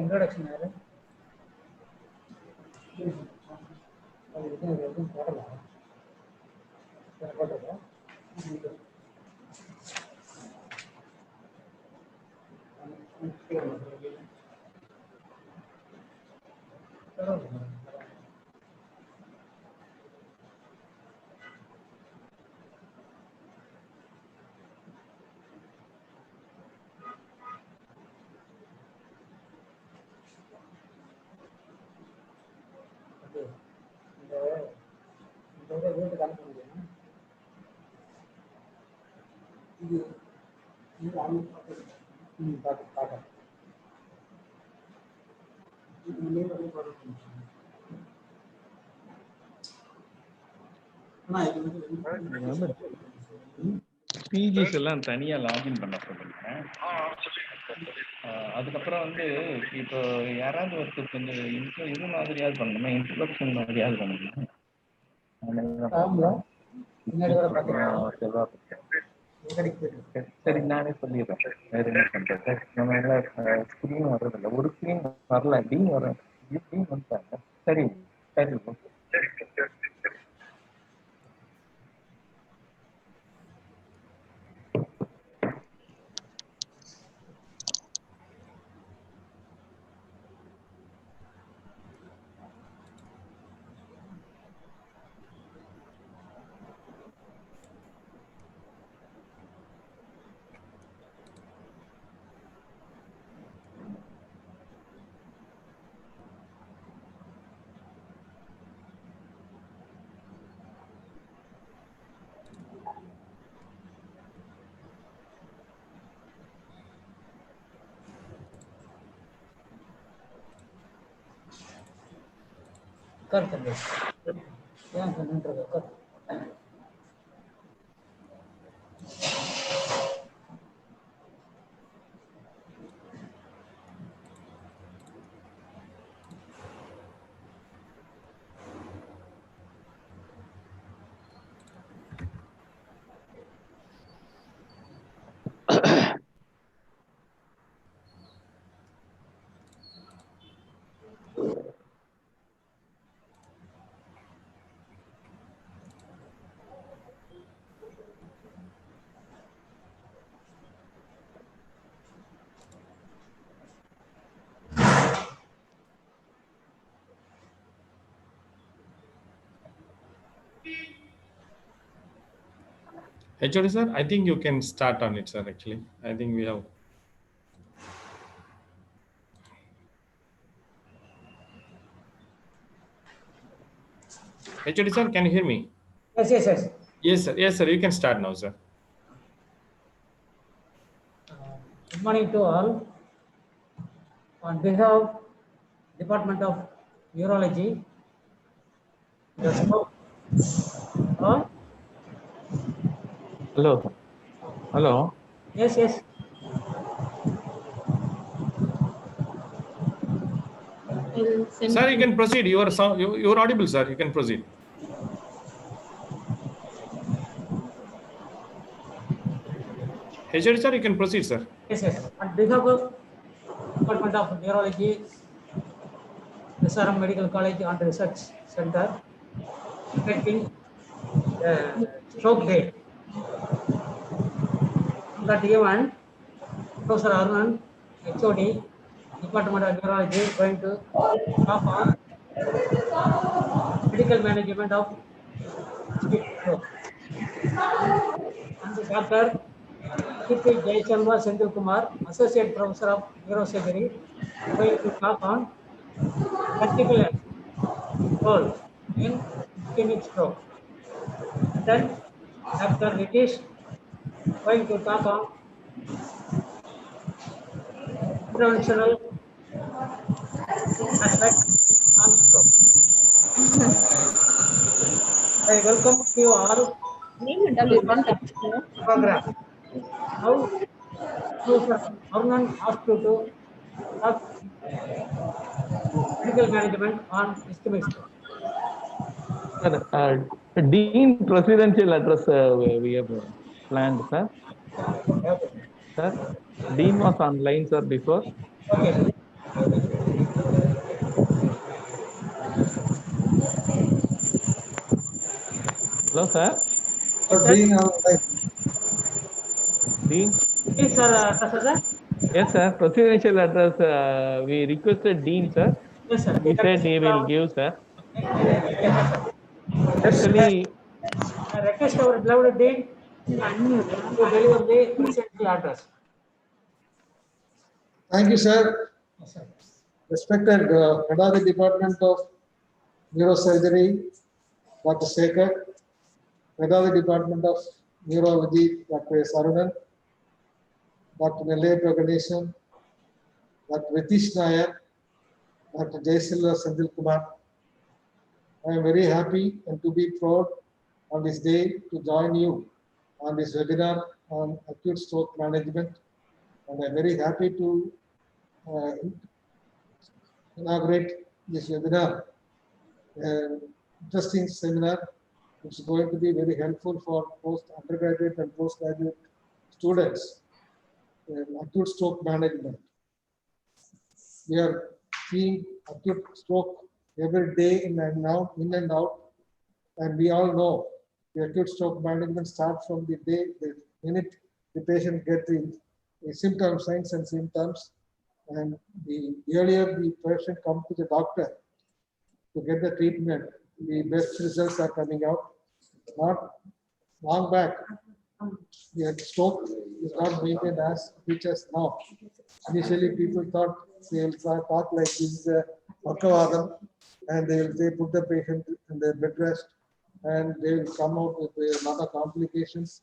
introduction யாரு? அது எதுவும் போடல. போட்டதா? இந்த வீட்டுக்கு அனுப்ப முடியும். இது பார்க்க பிஜிஸ் எல்லாம் தனியா லாகின் பண்ண சொல்லுங்க. அதுக்கப்புறம் வந்து இப்போ யாராவது ஒருத்தர் கொஞ்சம் இது மாதிரியாவது பண்ணணுமா, இன்ட்ரோடக்ஷன் மாதிரியாவது பண்ணணுமா? சரி, நானே சொல்லிடுறேன். வேற என்ன பண்றது, நம்ம எல்லாம் ஸ்கிரீன் வர்றதில்ல. ஒரு ஸ்கிரீன் வரல, டீன் வர டீன் வந்துட்டாங்க. சரி சரி HOD sir, I think you can start on it, sir. Actually, I think we have. HOD sir, can you hear me? Yes. Yes, sir. Yes, sir. You can start now, sir. Good morning to all. On behalf of Department of Neurology, Hello. Yes. Sir, you can proceed. You are audible, sir. You can proceed. HOD sir, you can proceed, sir. Yes. On behalf of Department of Neurology, SRM Medical College and Research Center, effecting stroke day. On that event, Professor Arun, HOD, Department of Neurology, going to talk on medical management of stroke. And Dr. K.P. Jayachandra Senthil Kumar, Associate Professor of Neurosurgery, going to talk on particular role in ischemic stroke. And then Dr. Ritesh going to talk on interventional aspect on stroke. I welcome you all program. Now, Professor Arun asked you to talk medical management on ischemic stroke. Sir, Dean presidential address we have planned, sir. Okay. Sir, Dean was online, sir, before. Okay, sir. Hello, sir. Yes, sir. Dean. Yes, sir. Sir. Yes, sir. Presidential address. We requested Dean, sir. Yes, sir. He said he will give, sir. Yes, sir. Actually, I request our beloved Dean to deliver the presidential address. Thank you, sir. Yes, sir. Respected Head of the Department of Neurosurgery, Dr. Sekhar, Head of the Department of Neurology, Dr. S. Arunan, Dr. Nellai Ganeshan, Dr. Ritish Nair, Dr. Jayasilva Senthil Kumar. I am very happy and to be proud on this day to join you on this webinar on acute stroke management. And I am very happy to inaugurate this webinar. Interesting seminar. It's going to be very helpful for undergraduate and postgraduate students in acute stroke management. We are seeing acute stroke every day in and out, and we all know the acute stroke management starts from the day, the minute the patient gets the symptoms, signs and symptoms, and the earlier the patient comes to the doctor to get the treatment, the best results are coming out. Not long back, the stroke is not maintained as much as now. Initially, people thought they will talk like this is a Vakavadam, and they put the patient in the bed rest, and they will come out with a lot of complications.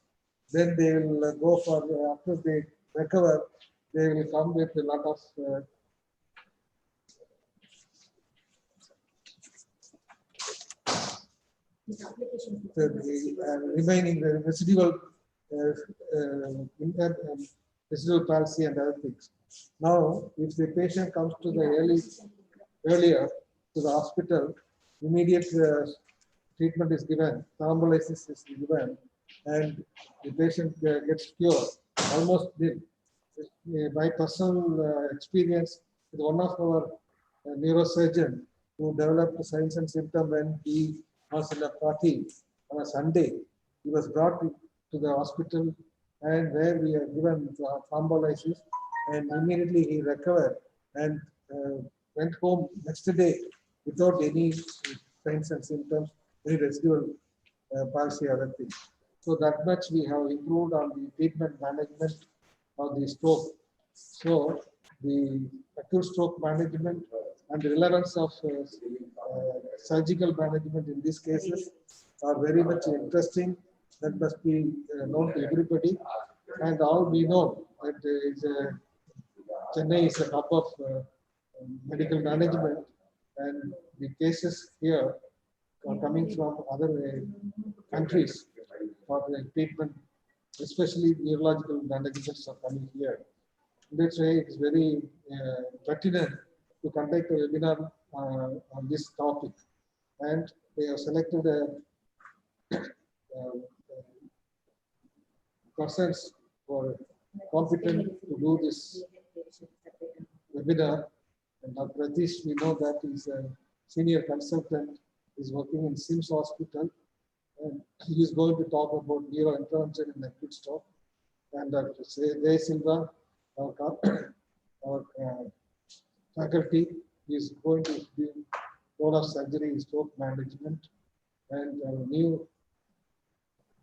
Then they will go for, after they recover, they will come with a lot of remaining the residual residual palsy and other things. Now, if the patient comes to the earlier to the hospital, immediate treatment is given, thrombolysis is given, and the patient gets cured. Almost by personal experience with one of our neurosurgeon who developed signs and symptoms when he was in a party on a Sunday. He was brought to the hospital and where we are given thrombolysis, and immediately he recovered and went home next day without any signs and symptoms, any residual palsy or other things. So that much we have improved on the treatment management of the stroke. So the acute stroke management and the relevance of surgical management in these cases are very much interesting. That must be known to everybody. And all we know that Chennai is a hub of medical management, and the cases here are coming from other countries for the treatment, especially neurological managements are coming here. That's why it's very pertinent to conduct a webinar on this topic. And they have selected persons who are competent to do this webinar. And Dr. Ratish, we know that he's a senior consultant, is working in SIMS Hospital, and he is going to talk about neurointervention in acute stroke. And Dr. Jay Silva, our faculty, is going to do role of surgery in stroke management, and our new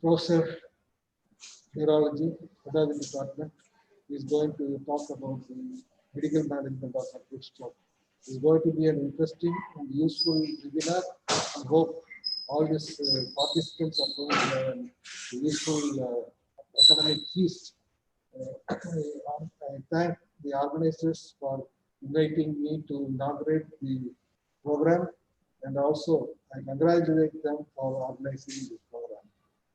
professor neurology, head of the department, is going to talk about the medical management of acute stroke. It's going to be an interesting and useful webinar. I hope all these participants are going to have a useful academic feast. I thank the organizers for inviting me to inaugurate the program, and also I congratulate them for organizing this program.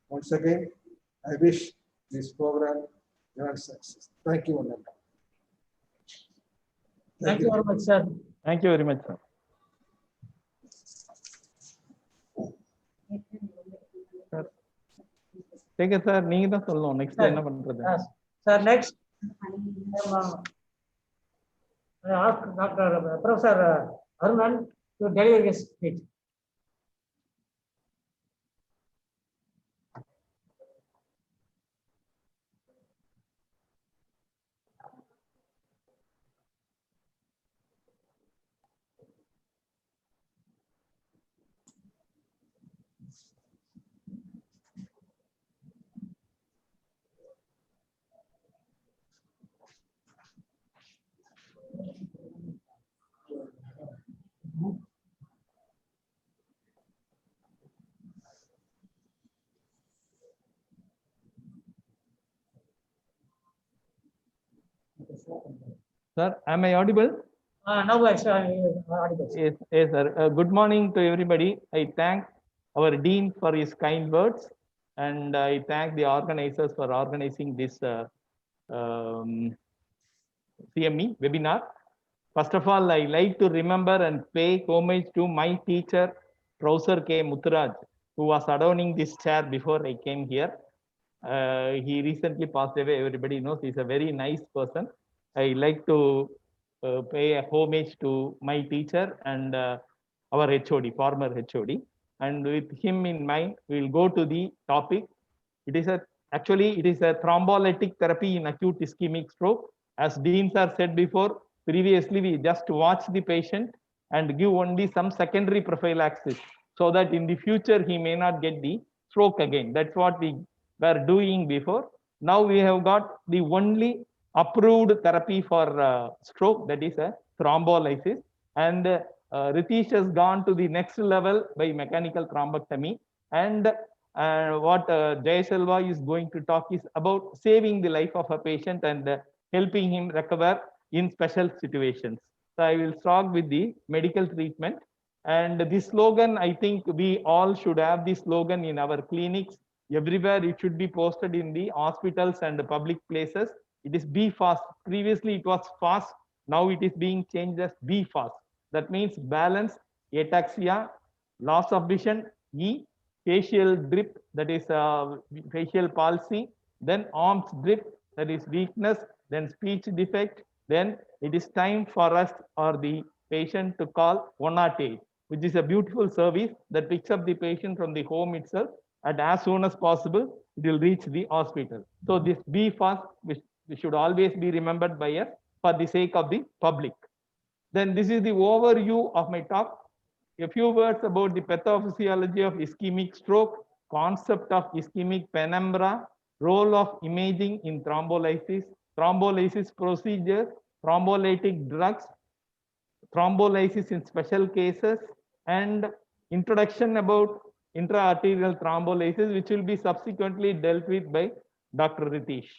Once again, I wish this program grand success. Thank you, Ananda. Thank you very much, sir. thank you very much, sir. Sir, take it, sir. நீங்க தான் சொல்லணும். Next என்ன பண்றது? Sir, next I ask Dr. Professor Arman to deliver his speech. Sir, am I audible? Now I shall audible. Yes, yes, sir. Good morning to everybody. I thank our dean for his kind words, and I thank the organizers for organizing this CME webinar. First of all, I like to remember and pay homage to my teacher, Professor K. Mutturaj, who was adorning this chair before I came here. He recently passed away. Everybody knows he's a very nice person. I like to pay a homage to my teacher and our HOD, former HOD. And with him in mind, we'll go to the topic. It is actually it is a thrombolytic therapy in acute ischemic stroke. As Dean sir said before, previously we just watch the patient and give only some secondary prophylaxis so that in the future he may not get the stroke again. That's what we were doing before. Now we have got the only approved therapy for stroke, that is a thrombolysis. And Ritesh has gone to the next level by mechanical thrombectomy. And what Jayaselva is going to talk is about saving the life of a patient and helping him recover in special situations. So I will start with the medical treatment. And this slogan, I think we all should have this slogan in our clinics. Everywhere it should be posted in the hospitals and the public places. It is be fast. Previously it was fast. Now it is being changed as be fast. That means balance, ataxia, loss of vision, E, facial drip, that is facial palsy, then arms drip, that is weakness, then speech defect. Then it is time for us or the patient to call 108, which is a beautiful service that picks up the patient from the home itself, and as soon as possible, it will reach the hospital. So this be fast, which should always be remembered by us for the sake of the public. Then this is the overview of my talk. A few words about the pathophysiology of ischemic stroke, concept of ischemic penumbra, role of imaging in thrombolysis, thrombolysis procedure, thrombolytic drugs, thrombolysis in special cases, and introduction about intra-arterial thrombolysis, which will be subsequently dealt with by Dr. Ritesh.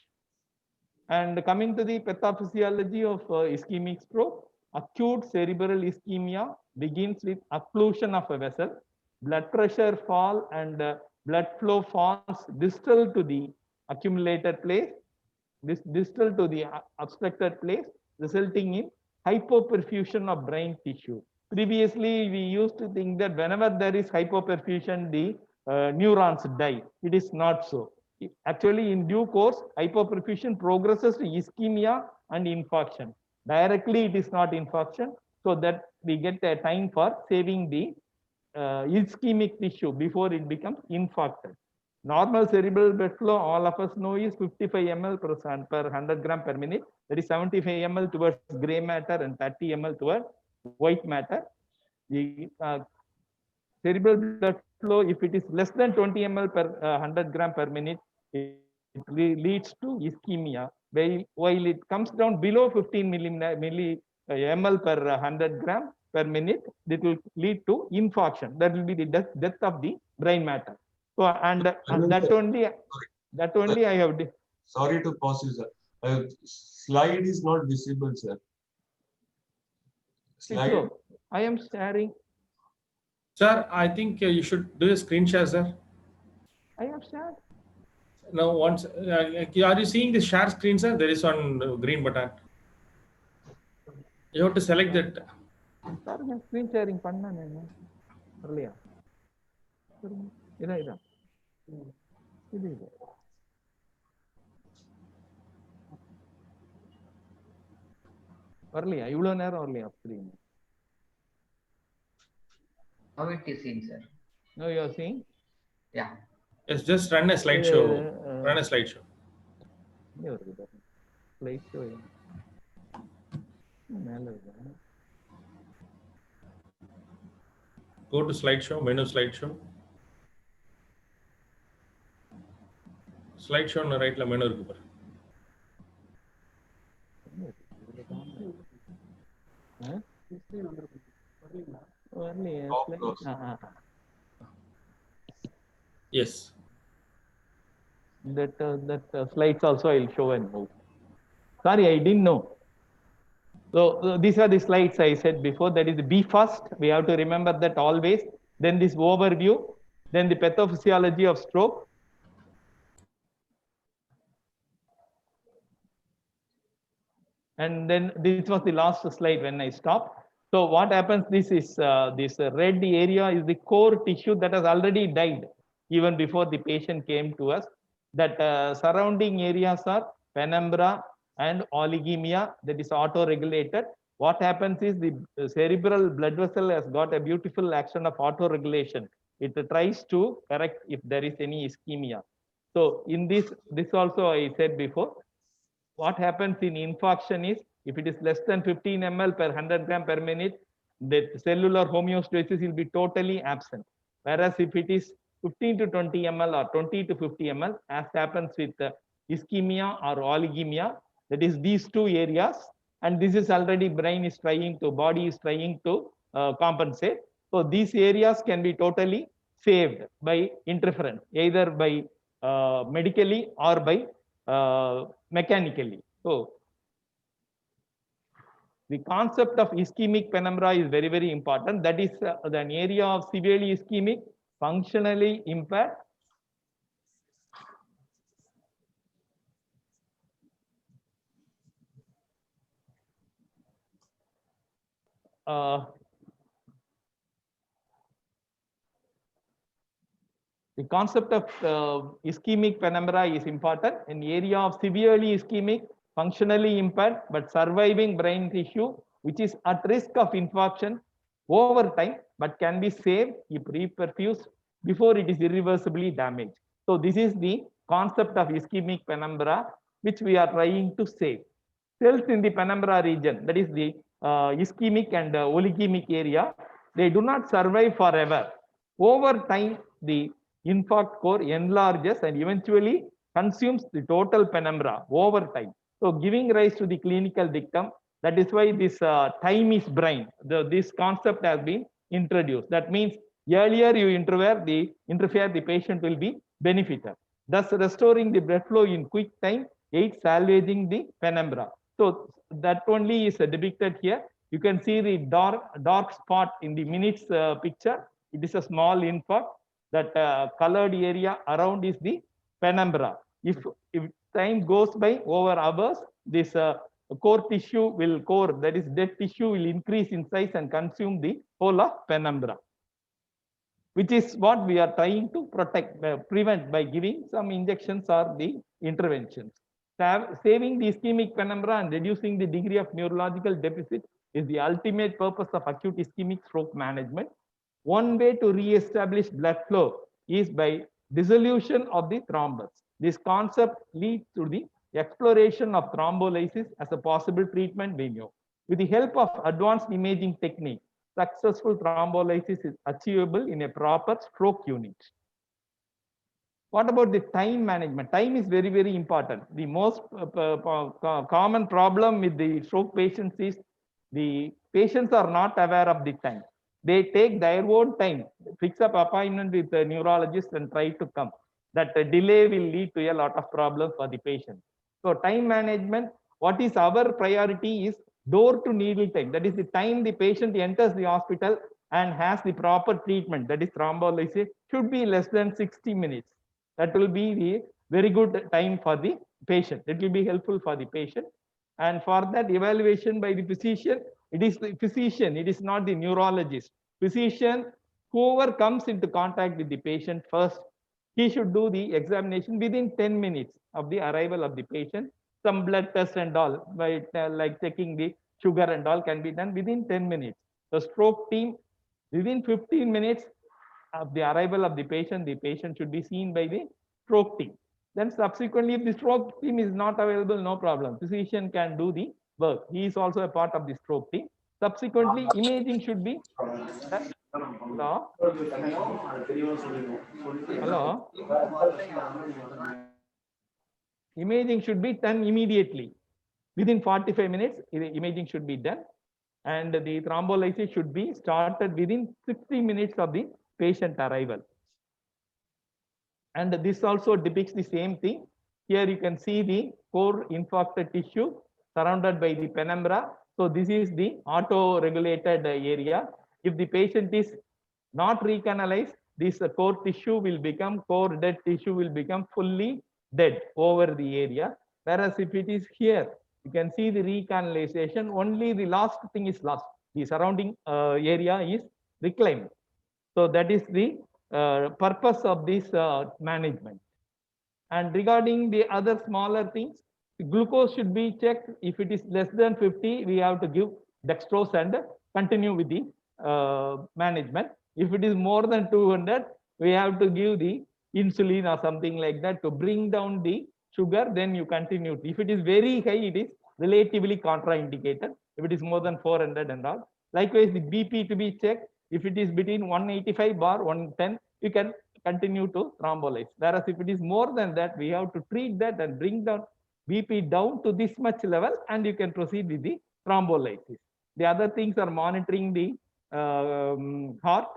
And coming to the pathophysiology of ischemic stroke, acute cerebral ischemia begins with occlusion of a vessel, blood pressure fall and blood flow falls distal to the accumulated place, distal to the obstructed place, resulting in hypoperfusion of brain tissue. Previously, we used to think that whenever there is hypoperfusion, the neurons die. It is not so. Actually, in due course, hypoperfusion progresses to ischemia and infarction. Directly, it is not infarction, so that we get a time for saving the ischemic tissue before it becomes infarcted. Normal cerebral blood flow, all of us know, is 55 ml per 100 gram per minute. That is 75 ml towards gray matter and 30 ml towards white matter. The cerebral blood flow, if it is less than 20 ml per 100 gram per minute, it leads to ischemia. While it comes down below 15 ml per 100 gram per minute, it will lead to infarction. That will be the death of the brain matter. So, and that only I have. Sorry to pause you, sir. Slide is not visible, sir. Slide. So, I am sharing. Sir, I think you should do a screen share, sir. I have shared. Now, once are you seeing the share screen, sir? There is one green button. You have to select that. Sir, I screen sharing panna earlier. Ida. வரலையா இவ்வளவு நேரம் வரலையா screen? Now it is seen, sir. No, you are seeing? Yeah. Yes, just run a slideshow. Run a slideshow. இங்க வருது பாருங்க. Slide show. மேல இருக்கு. Go to slideshow, menu slideshow. Slideshow on the right la menu இருக்கு பாரு. வரலையா? Top Slide- close. Yes. That slides also I'll show and move. Sorry, I didn't know. So these are the slides I said before. That is B first. We have to remember that always. Then this overview. Then the pathophysiology of stroke. And then this was the last slide when I stopped. So what happens? This is this red area is the core tissue that has already died even before the patient came to us. That surrounding areas are penumbra and oligemia, that is auto-regulated. What happens is the cerebral blood vessel has got a beautiful action of auto-regulation. It tries to correct if there is any ischemia. So in this also I said before, what happens in infarction is if it is less than 15 ml per 100 gram per minute, the cellular homeostasis will be totally absent. Whereas if it is 15 to 20 ml or 20 to 50 ml, as happens with ischemia or oligemia, that is these two areas, and this is already brain is trying to, body is trying to compensate. So these areas can be totally saved by interference, either by medically or by mechanically. So the concept of ischemic penumbra is very, very important. That is an area of severely ischemic, functionally impaired. The concept of ischemic penumbra is important. An area of severely ischemic, functionally impaired, but surviving brain tissue, which is at risk of infarction over time, but can be saved if reperfused before it is irreversibly damaged. So this is the concept of ischemic penumbra, which we are trying to save. Cells in the penumbra region, that is the ischemic and oligemic area, they do not survive forever. Over time, the infarct core enlarges and eventually consumes the total penumbra over time. So giving rise to the clinical dictum, that is why this time is brain. This concept has been introduced. That means earlier you interfere, the patient will be benefited. Thus restoring the blood flow in quick time aids salvaging the penumbra. So that only is depicted here. You can see the dark spot in the minutes picture. It is a small infarct. That colored area around is the penumbra. If time goes by over hours, this core tissue that is dead tissue will increase in size and consume the whole of penumbra, which is what we are trying to prevent by giving some injections or the interventions. Saving the ischemic penumbra and reducing the degree of neurological deficit is the ultimate purpose of acute ischemic stroke management. One way to re-establish blood flow is by dissolution of the thrombus. This concept leads to the exploration of thrombolysis as a possible treatment venue. With the help of advanced imaging technique, successful thrombolysis is achievable in a proper stroke unit. What about the time management? Time is very, very important. The most common problem with the stroke patients is the patients are not aware of the time. They take their own time, fix up appointment with the neurologist and try to come. That delay will lead to a lot of problems for the patient. So time management, what is our priority is door to needle time. That is the time the patient enters the hospital and has the proper treatment, that is thrombolysis, should be less than 60 minutes. That will be the very good time for the patient. It will be helpful for the patient. And for that evaluation by the physician, it is the physician, it is not the neurologist. Physician, whoever comes into contact with the patient first, he should do the examination within 10 minutes of the arrival of the patient. Some blood test and all, by like checking the sugar and all can be done within 10 minutes. The stroke team, within 15 minutes of the arrival of the patient should be seen by the stroke team. Then subsequently, if the stroke team is not available, no problem. Physician can do the work. He is also a part of the stroke team. Subsequently, imaging should be. Hello? Hello? Imaging should be done immediately. Within 45 minutes, the imaging should be done. And the thrombolysis should be started within 60 minutes of the patient arrival. And this also depicts the same thing. Here you can see the core infarcted tissue surrounded by the penumbra. So this is the auto-regulated area. If the patient is not recanalized, this core tissue will become, core dead tissue will become fully dead over the area. Whereas if it is here, you can see the recanalization, only the last thing is lost. The surrounding area is reclaimed. So that is the purpose of this management. And regarding the other smaller things, the glucose should be checked. If it is less than 50, we have to give dextrose and continue with the management. If it is more than 200, we have to give the insulin or something like that to bring down the sugar, then you continue. If it is very high, it is relatively contraindicated. If it is more than 400 and all. Likewise, the BP to be checked. If it is between 185 bar 110, you can continue to thrombolyze. Whereas if it is more than that, we have to treat that and bring down BP down to this much level, and you can proceed with the thrombolysis. The other things are monitoring the heart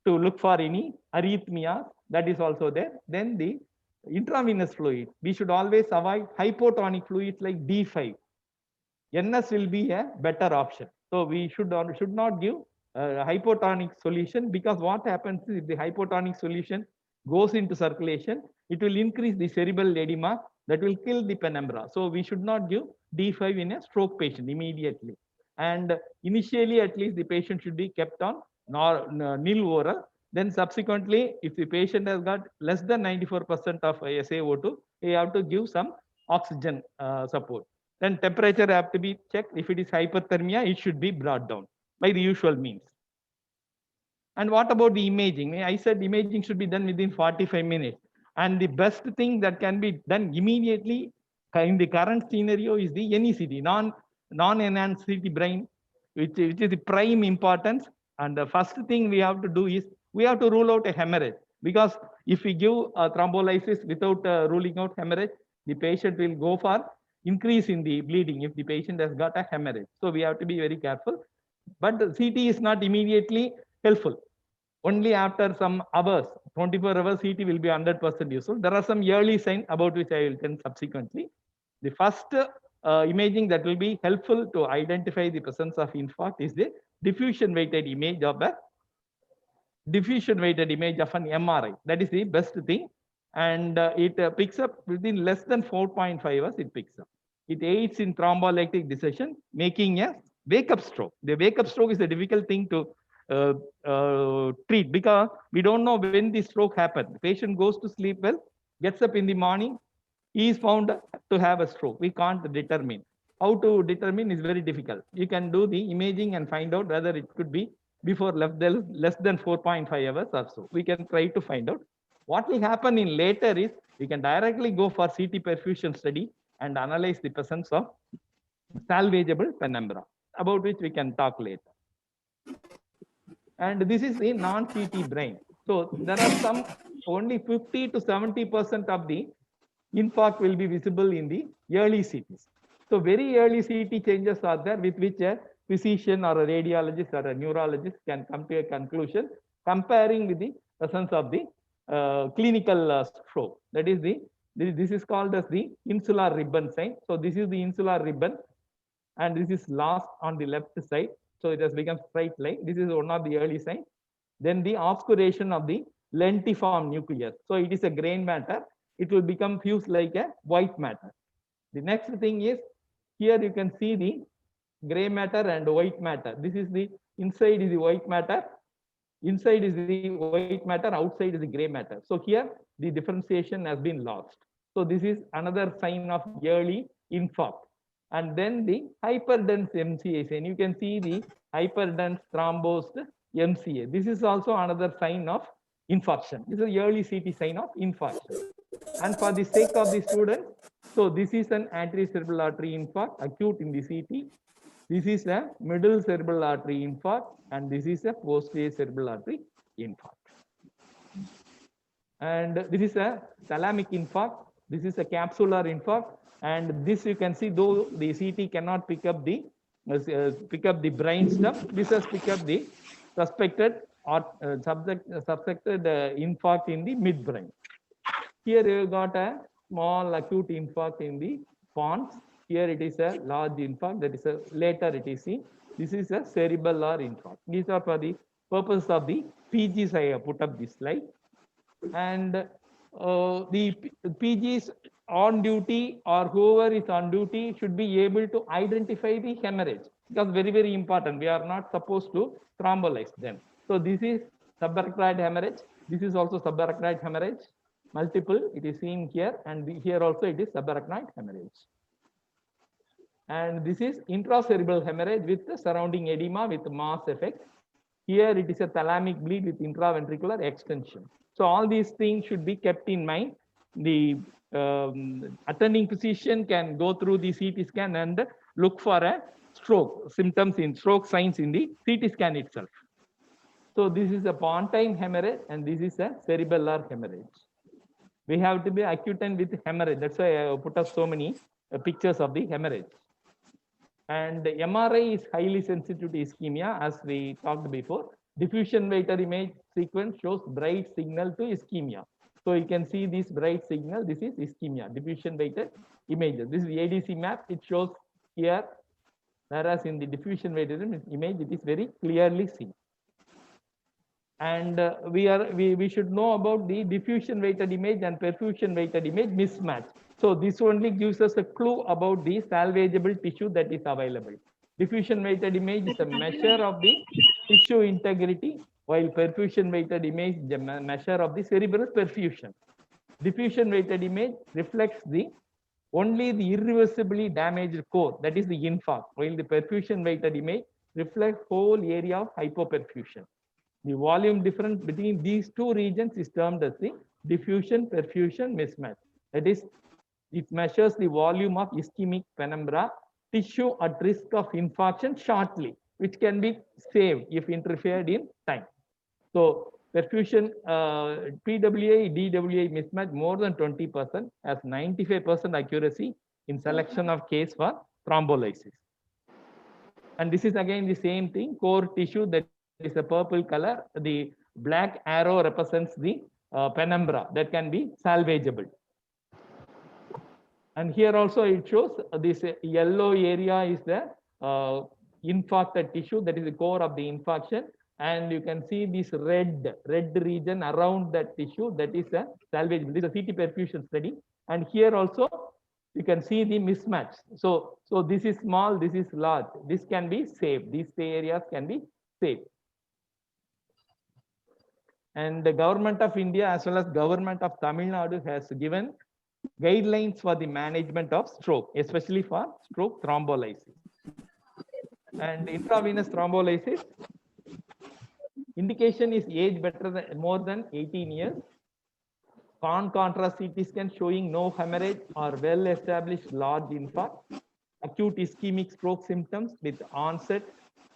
to look for any arrhythmia, that is also there. Then the intravenous fluid, we should always avoid hypotonic fluids like D5. NS will be a better option. So we should not give hypotonic solution, because what happens is if the hypotonic solution goes into circulation, it will increase the cerebral edema that will kill the penumbra. So we should not give D5 in a stroke patient immediately. And initially, at least the patient should be kept on nil oral. Then subsequently, if the patient has got less than 94% of SaO2, we have to give some oxygen support. Then temperature have to be checked. If it is hyperthermia, it should be brought down by the usual means. And what about the imaging? I said imaging should be done within 45 minutes. And the best thing that can be done immediately in the current scenario is the NECT, non-enhanced CT brain, which is the prime importance. And the first thing we have to do is we have to rule out a hemorrhage, because if we give thrombolysis without ruling out hemorrhage, the patient will go for increase in the bleeding if the patient has got a hemorrhage. So we have to be very careful. But the CT is not immediately helpful. Only after some hours, 24 hours, CT will be 100% useful. There are some early signs about which I will tell subsequently. The first imaging that will be helpful to identify the presence of infarct is the diffusion weighted image of an MRI. That is the best thing. And it picks up within less than 4.5 hours, it picks up. It aids in thrombolytic dissection, making a wake-up stroke. The wake-up stroke is a difficult thing to treat, because we don't know when the stroke happened. The patient goes to sleep well, gets up in the morning, he is found to have a stroke. We can't determine. How to determine is very difficult. You can do the imaging and find out whether it could be before less than 4.5 hours or so. We can try to find out. What will happen in later is we can directly go for CT perfusion study and analyze the presence of salvageable penumbra, about which we can talk later. And this is a non-CT brain. So there are some only 50 to 70% of the infarct will be visible in the early CTs. So very early CT changes are there with which a physician or a radiologist or a neurologist can come to a conclusion comparing with the presence of the clinical stroke. That is this is called as the insular ribbon sign. So this is the insular ribbon, and this is lost on the left side. So it has become straight line. This is one of the early signs. Then the obscuration of the lentiform nucleus. So it is a grain matter. It will become fused like a white matter. The next thing is, here you can see the gray matter and white matter. This is the inside is the white matter. Inside is the white matter, outside is the gray matter. So here the differentiation has been lost. So this is another sign of early infarct. and then the hyperdense MCA sign. You can see the hyperdense thrombosed MCA. This is also another sign of infarction. This is the early CT sign of infarction. And for the sake of the student, so this is an anterior cerebral artery infarct, acute in the CT. This is a middle cerebral artery infarct, and this is a posterior cerebral artery infarct. And this is a thalamic infarct. This is a capsular infarct, and this you can see, though the CT cannot pick up the brain stem, this has picked up the suspected or suspected infarct in the midbrain. Here you got a small acute infarct in the pons. Here it is a large infarct. That is a later it is seen. This is a cerebellar infarct. These are for the purpose of the PGs. I have put up this slide. And the PGs on duty or whoever is on duty should be able to identify the hemorrhage, because very important. We are not supposed to thrombolize them. So this is subarachnoid hemorrhage. This is also subarachnoid hemorrhage. Multiple, it is seen here, and here also it is subarachnoid hemorrhage. And this is intracerebral hemorrhage with the surrounding edema with mass effect. Here it is a thalamic bleed with intraventricular extension. So all these things should be kept in mind. The attending physician can go through the CT scan and look for a stroke symptoms in stroke signs in the CT scan itself. So this is a pontine hemorrhage, and this is a cerebellar hemorrhage. We have to be acute with hemorrhage. That's why I put up so many pictures of the hemorrhage. And MRI is highly sensitive to ischemia, as we talked before. Diffusion weighted image sequence shows bright signal to ischemia. So you can see this bright signal. This is ischemia, diffusion weighted images. This is the ADC map. It shows here, whereas in the diffusion weighted image, it is very clearly seen. And we should know about the diffusion weighted image and perfusion weighted image mismatch. So this only gives us a clue about the salvageable tissue that is available. Diffusion weighted image is a measure of the tissue integrity, while perfusion weighted image is a measure of the cerebral perfusion. Diffusion weighted image reflects only the irreversibly damaged core, that is the infarct, while the perfusion weighted image reflects whole area of hypoperfusion. The volume difference between these two regions is termed as the diffusion perfusion mismatch. That is, it measures the volume of ischemic penumbra tissue at risk of infarction shortly, which can be saved if interfered in time. So perfusion PWA, DWA mismatch more than 20% has 95% accuracy in selection of case for thrombolysis. And this is again the same thing, core tissue, that is a purple color. The black arrow represents the penumbra that can be salvageable. And here also it shows this yellow area is the infarcted tissue, that is the core of the infarction. And you can see this red region around that tissue, that is a salvageable. This is a CT perfusion study. And here also you can see the mismatch. So this is small, this is large. This can be saved. These areas can be saved. And the government of India as well as government of Tamil Nadu has given guidelines for the management of stroke, especially for stroke thrombolysis. And intravenous thrombolysis indication is age more than 18 years. Contrast CT scan showing no hemorrhage or well-established large infarct. Acute ischemic stroke symptoms with onset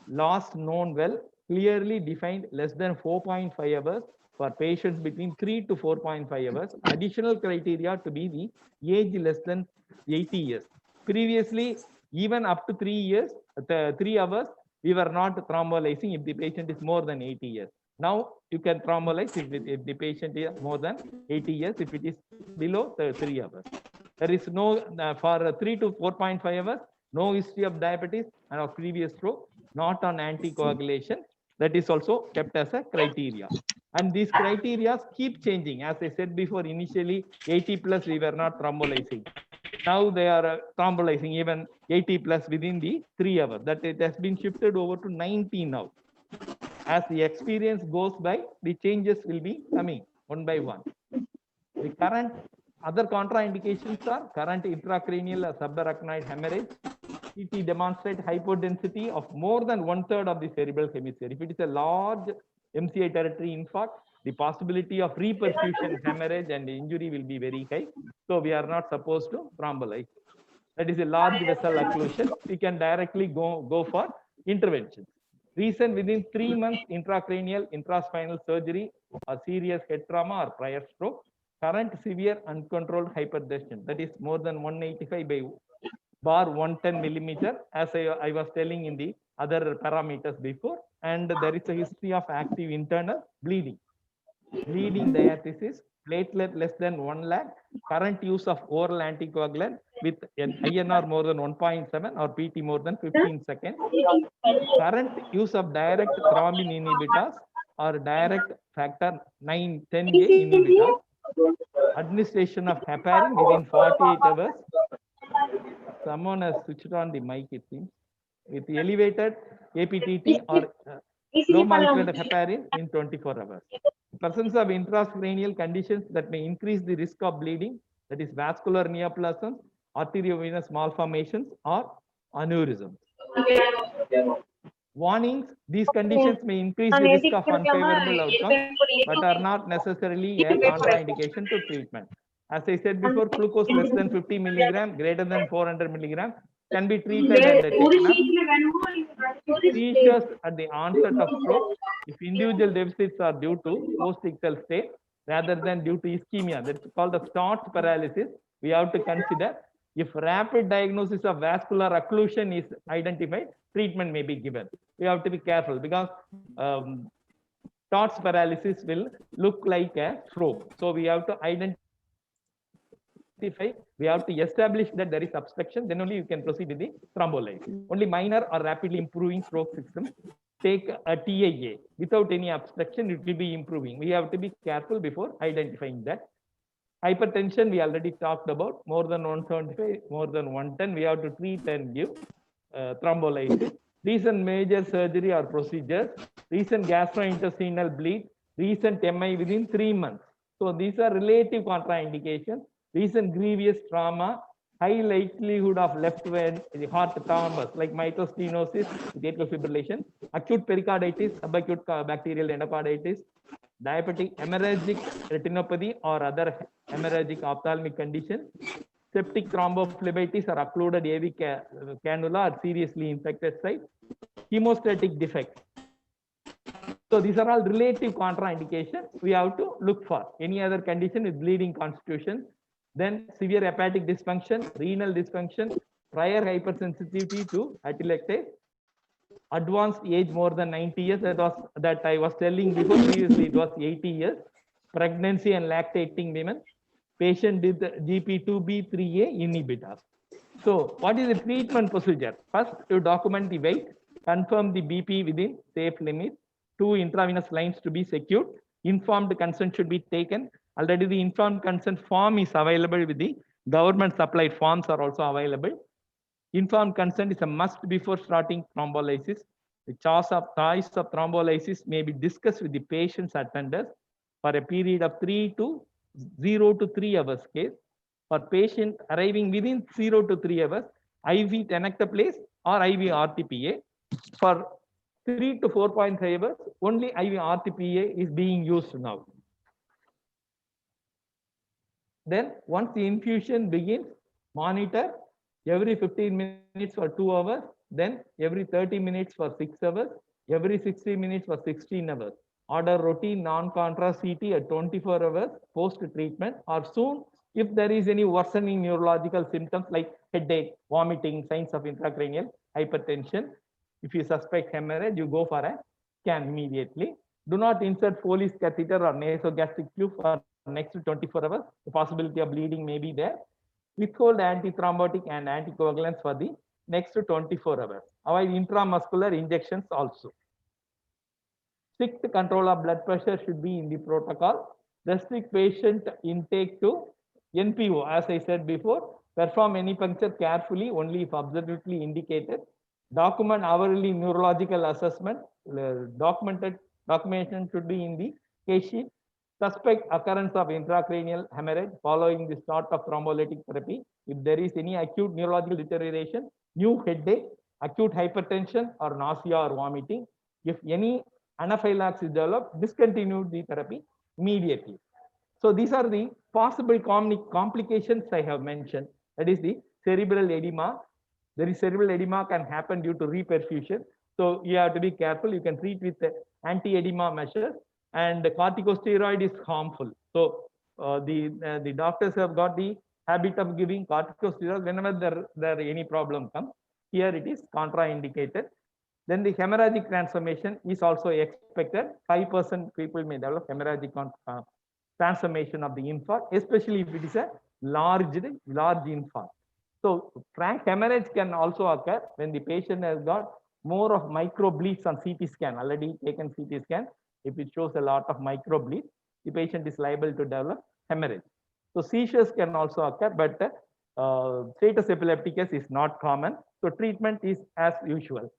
last known well, clearly defined less than 4.5 hours for patients between 3 to 4.5 hours. Additional criteria to be the age less than 80 years. Previously, even up to 3 hours, we were not thrombolyzing if the patient is more than 80 years. Now you can thrombolyze if the patient is more than 80 years, if it is below 3 hours. There is no, for 3 to 4.5 hours, no history of diabetes and of previous stroke, not on anticoagulation. That is also kept as a criteria. And these criteria keep changing. As I said before, initially 80 plus we were not thrombolyzing. Now they are thrombolyzing even 80 plus within the 3 hours. That it has been shifted over to 90 now. As the experience goes by, the changes will be coming one by one. The current other contraindications are current intracranial or subarachnoid hemorrhage, CT demonstrate hypodensity of more than 1/3 of the cerebral hemisphere. If it is a large MCI territory infarct, the possibility of reperfusion, hemorrhage, and injury will be very high. So we are not supposed to thrombolize. That is a large vessel occlusion. We can directly go for intervention. Reason within 3 months intracranial, intraspinal surgery, or serious head trauma or prior stroke. Current severe uncontrolled hypertension, that is more than 185 by bar 110 millimeter, as I was telling in the other parameters before. And there is a history of active internal bleeding. Bleeding diathesis, platelet less than 1 lakh, current use of oral anticoagulant with an INR more than 1.7 or PT more than 15 seconds. Current use of direct thrombin inhibitors or direct factor 9-10A inhibitors. Administration of heparin within 48 hours. Someone has switched on the mic, it seems. With elevated APTT or low molecular heparin in 24 hours. Presence of intracranial conditions that may increase the risk of bleeding, that is vascular neoplasms, arteriovenous malformations, or aneurysms. Warnings, these conditions may increase the risk of unfavorable outcomes, but are not necessarily a contraindication to treatment. As I said before, glucose less than 50 milligram, greater than 400 milligram can be treated and taken up. Seizures at the onset of stroke, if individual deficits are due to post-ictal state rather than due to ischemia, that's called the START paralysis, we have to consider. If rapid diagnosis of vascular occlusion is identified, treatment may be given. We have to be careful because START paralysis will look like a stroke. So we have to identify, we have to establish that there is obstruction, then only you can proceed with the thrombolysis. Only minor or rapidly improving stroke systems take a TIA. Without any obstruction, it will be improving. We have to be careful before identifying that. Hypertension, we already talked about, more than 175, more than 110, we have to treat and give thrombolysis. Recent major surgery or procedures, recent gastrointestinal bleed, recent MI within 3 months. So these are relative contraindications. Recent grievous trauma, high likelihood of left heart thrombus like mitral stenosis, atrial fibrillation, acute pericarditis, subacute bacterial endocarditis, diabetic hemorrhagic retinopathy or other hemorrhagic ophthalmic condition, septic thrombophlebitis or occluded AV cannula or seriously infected site, hemostatic defects. So these are all relative contraindications we have to look for. Any other condition with bleeding constitution, then severe hepatic dysfunction, renal dysfunction, prior hypersensitivity to atelectasis, advanced age more than 90 years, that I was telling before, previously it was 80 years, pregnancy and lactating women, patient with GP2B3A inhibitors. So what is the treatment procedure? First, to document the weight, confirm the BP within safe limits, 2 intravenous lines to be secured, informed consent should be taken. Already the informed consent form is available with the government supplied forms are also available. Informed consent is a must before starting thrombolysis. The choice of thrombolysis may be discussed with the patient's attenders for a period of 0 to 3 hours case. For patient arriving within 0 to 3 hours, IV tenecteplase or IV RTPA. For 3 to 4.5 hours, only IV RTPA is being used now. Then once the infusion begins, monitor every 15 minutes for 2 hours, then every 30 minutes for 6 hours, every 60 minutes for 16 hours. Order routine non-contrast CT at 24 hours post-treatment or soon if there is any worsening neurological symptoms like headache, vomiting, signs of intracranial hypertension. If you suspect hemorrhage, you go for a scan immediately. Do not insert Foley's catheter or nasogastric tube for next 24 hours. The possibility of bleeding may be there. Withhold antithrombotic and anticoagulants for the next 24 hours. Avoid intramuscular injections also. Strict control of blood pressure should be in the protocol. Restrict patient intake to NPO, as I said before. Perform venipuncture carefully, only if absolutely indicated. Document hourly neurological assessment. Documentation should be in the case sheet. Suspect occurrence of intracranial hemorrhage following the start of thrombolytic therapy. If there is any acute neurological deterioration, new headache, acute hypertension, or nausea or vomiting. If any anaphylaxis develop, discontinue the therapy immediately. So these are the possible complications I have mentioned. That is the cerebral edema. There is cerebral edema can happen due to reperfusion. So you have to be careful. You can treat with anti-edema measures, and the corticosteroid is harmful. So the doctors have got the habit of giving corticosteroid whenever there any problem comes. Here it is contraindicated. Then the hemorrhagic transformation is also expected. 5% people may develop hemorrhagic transformation of the infarct, especially if it is a large infarct. So frank hemorrhage can also occur when the patient has got more of micro bleeds on CT scan, already taken CT scan. If it shows a lot of micro bleeds, the patient is liable to develop hemorrhage. So seizures can also occur, but status epilepticus is not common. So treatment is as usual.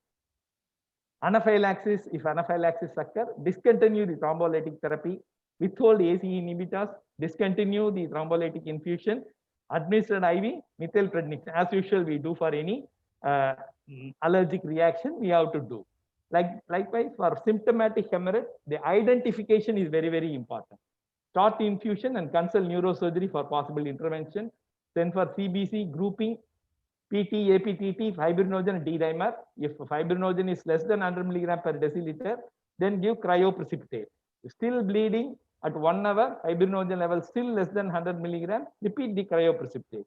Anaphylaxis, if anaphylaxis occur, discontinue the thrombolytic therapy, withhold ACE inhibitors, discontinue the thrombolytic infusion, administered IV methylprednisolone. As usual, we do for any allergic reaction, we have to do. Likewise, for symptomatic hemorrhage, the identification is very, very important. Start infusion and consult neurosurgery for possible intervention. Then for CBC, grouping, PT, APTT, fibrinogen, D-dimer. If fibrinogen is less than 100 mg per deciliter, then give cryoprecipitate. Still bleeding at 1 hour, fibrinogen level still less than 100 mg, repeat the cryoprecipitate.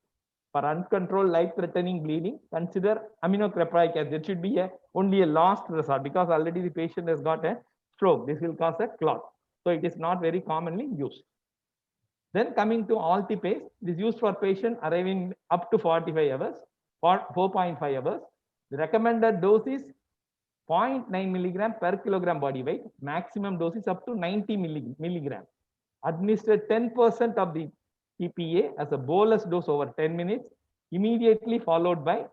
For uncontrolled life-threatening bleeding, consider aminocrepic acid. It should be only a last resort because already the patient has got a stroke. This will cause a clot. So it is not very commonly used. Then coming to alteplase, it is used for patient arriving up to 45 hours, 4.5 hours. The recommended dose is 0.9 mg per kilogram body weight. Maximum dose is up to 90 mg. Administered 10% of the TPA as a bolus dose over 10 minutes, immediately followed by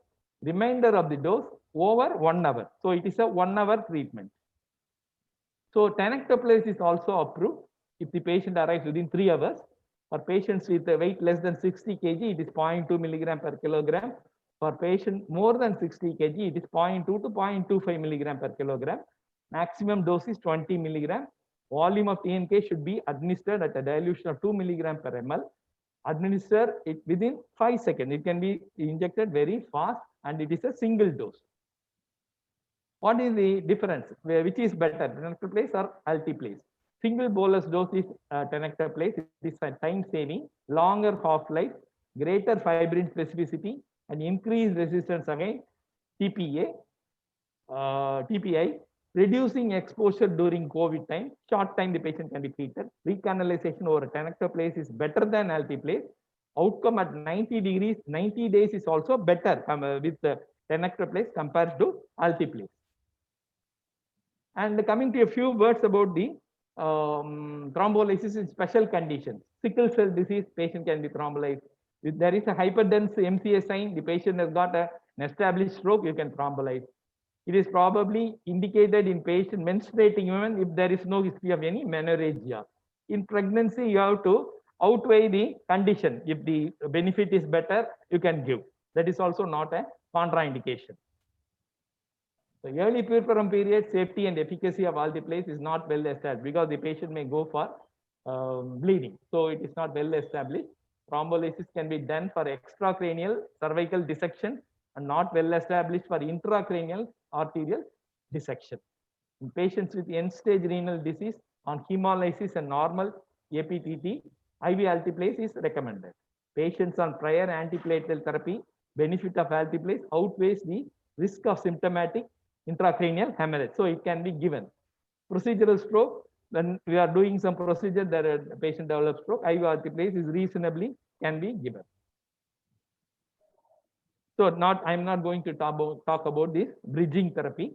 remainder of the dose over 1 hour. So it is a 1 hour treatment. So tenecteplase is also approved if the patient arrives within 3 hours. For patients with a weight less than 60 kg, it is 0.2 mg per kilogram. For patient more than 60 kg, it is 0.2 to 0.25 mg per kilogram. Maximum dose is 20 mg. Volume of TNK should be administered at a dilution of 2 mg per ml. Administer it within 5 seconds. It can be injected very fast and it is a single dose. What is the difference? Which is better, tenecteplase or alteplase? Single bolus dose is tenecteplase. It is a time saving, longer half-life, greater fibrin specificity, and increased resistance against TPI, reducing exposure during COVID time. Short time the patient can be treated. Recanalization over tenecteplase is better than alteplase. Outcome at 90 days is also better with the tenecteplase compared to alteplase. And coming to a few words about the thrombolysis in special conditions. Sickle cell disease, patient can be thrombolized. If there is a hyperdense MCA sign, the patient has got an established stroke, you can thrombolize. It is probably indicated in patient menstruating women if there is no history of any menorrhagia. In pregnancy, you have to outweigh the condition. If the benefit is better, you can give. That is also not a contraindication. The early puerperam period, safety and efficacy of alteplase is not well established because the patient may go for bleeding. So it is not well established. Thrombolysis can be done for extracranial cervical dissection and not well established for intracranial arterial dissection. In patients with end-stage renal disease on hemolysis and normal APTT, IV alteplase is recommended. Patients on prior antiplatelet therapy, benefit of alteplase outweighs the risk of symptomatic intracranial hemorrhage. So it can be given. Procedural stroke, when we are doing some procedure that a patient develops stroke, IV alteplase is reasonably can be given. So I'm not going to talk about this bridging therapy.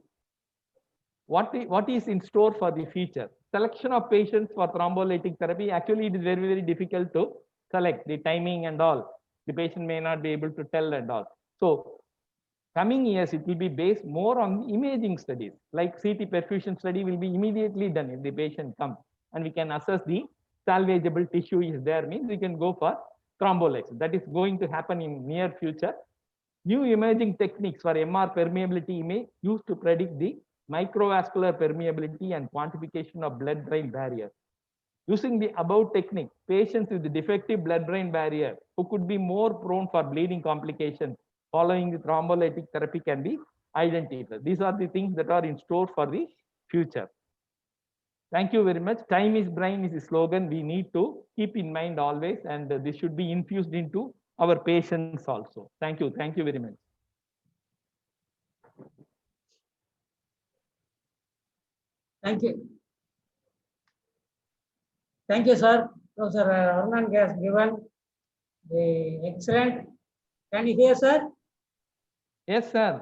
What is in store for the future? Selection of patients for thrombolytic therapy, actually it is very, very difficult to select the timing and all. The patient may not be able to tell and all. So coming years, it will be based more on imaging studies. Like CT perfusion study will be immediately done if the patient comes, and we can assess the salvageable tissue is there, means we can go for thrombolysis. That is going to happen in near future. New emerging techniques for MR permeability image used to predict the microvascular permeability and quantification of blood-brain barrier. Using the above technique, patients with defective blood-brain barrier who could be more prone for bleeding complications following the thrombolytic therapy can be identified. These are the things that are in store for the future. Thank you very much. Time is brain is a slogan we need to keep in mind always, and this should be infused into our patients also. Thank you. Thank you very much. Thank you. Thank you, sir. Professor Arundan has given the excellent. Can you hear, sir? Yes, sir.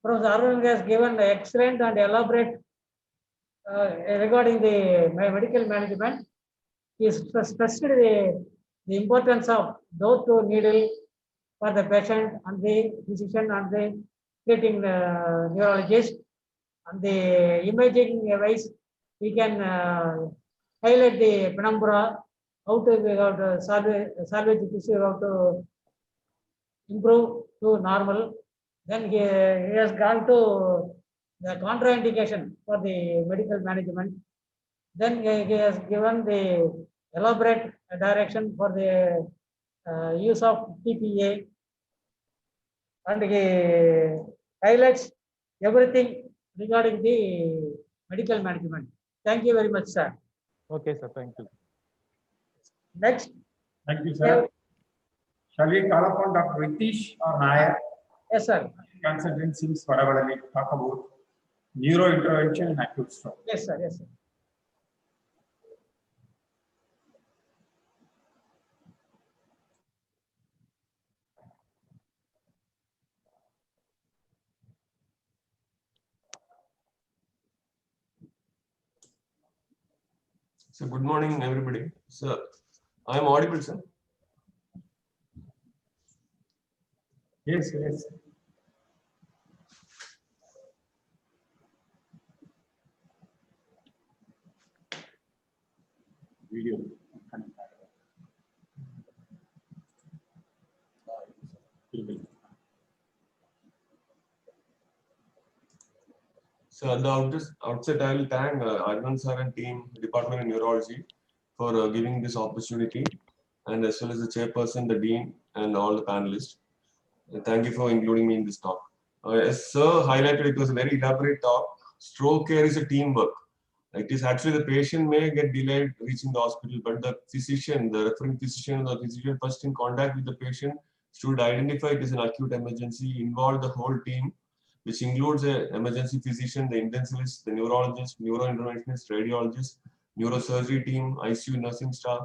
Professor Arundan has given the excellent and elaborate regarding the medical management. He stressed the importance of dose-to-needle for the patient and the physician and the treating neurologist. And the imaging wise, we can highlight the penumbra, how to salvage the tissue, how to improve to normal. Then he has gone to the contraindication for the medical management. Then he has given the elaborate direction for the use of TPA, and he highlights everything regarding the medical management. Thank you very much, sir. Okay, sir. Thank you. Next. Thank you, sir. Shall we call upon Dr. Ritish or Nair? Yes, sir. Consultant Sims Vadavadali to talk about neuro intervention and acute stroke. Yes, sir. Yes, sir. So good morning, everybody. So I am audible, sir. Yes, yes. Video. So at the outset, I will thank Arvind sir and team, Department of Neurology, for giving this opportunity, and as well as the chairperson, the dean, and all the panelists. Thank you for including me in this talk. As sir highlighted, it was a very elaborate talk. Stroke care is a teamwork. It is actually the patient may get delayed reaching the hospital, but the physician, the referring physician, or physician first in contact with the patient should identify it as an acute emergency, involve the whole team, which includes an emergency physician, the intensivist, the neurologist, neurointerventionist, radiologist, neurosurgery team, ICU nursing staff,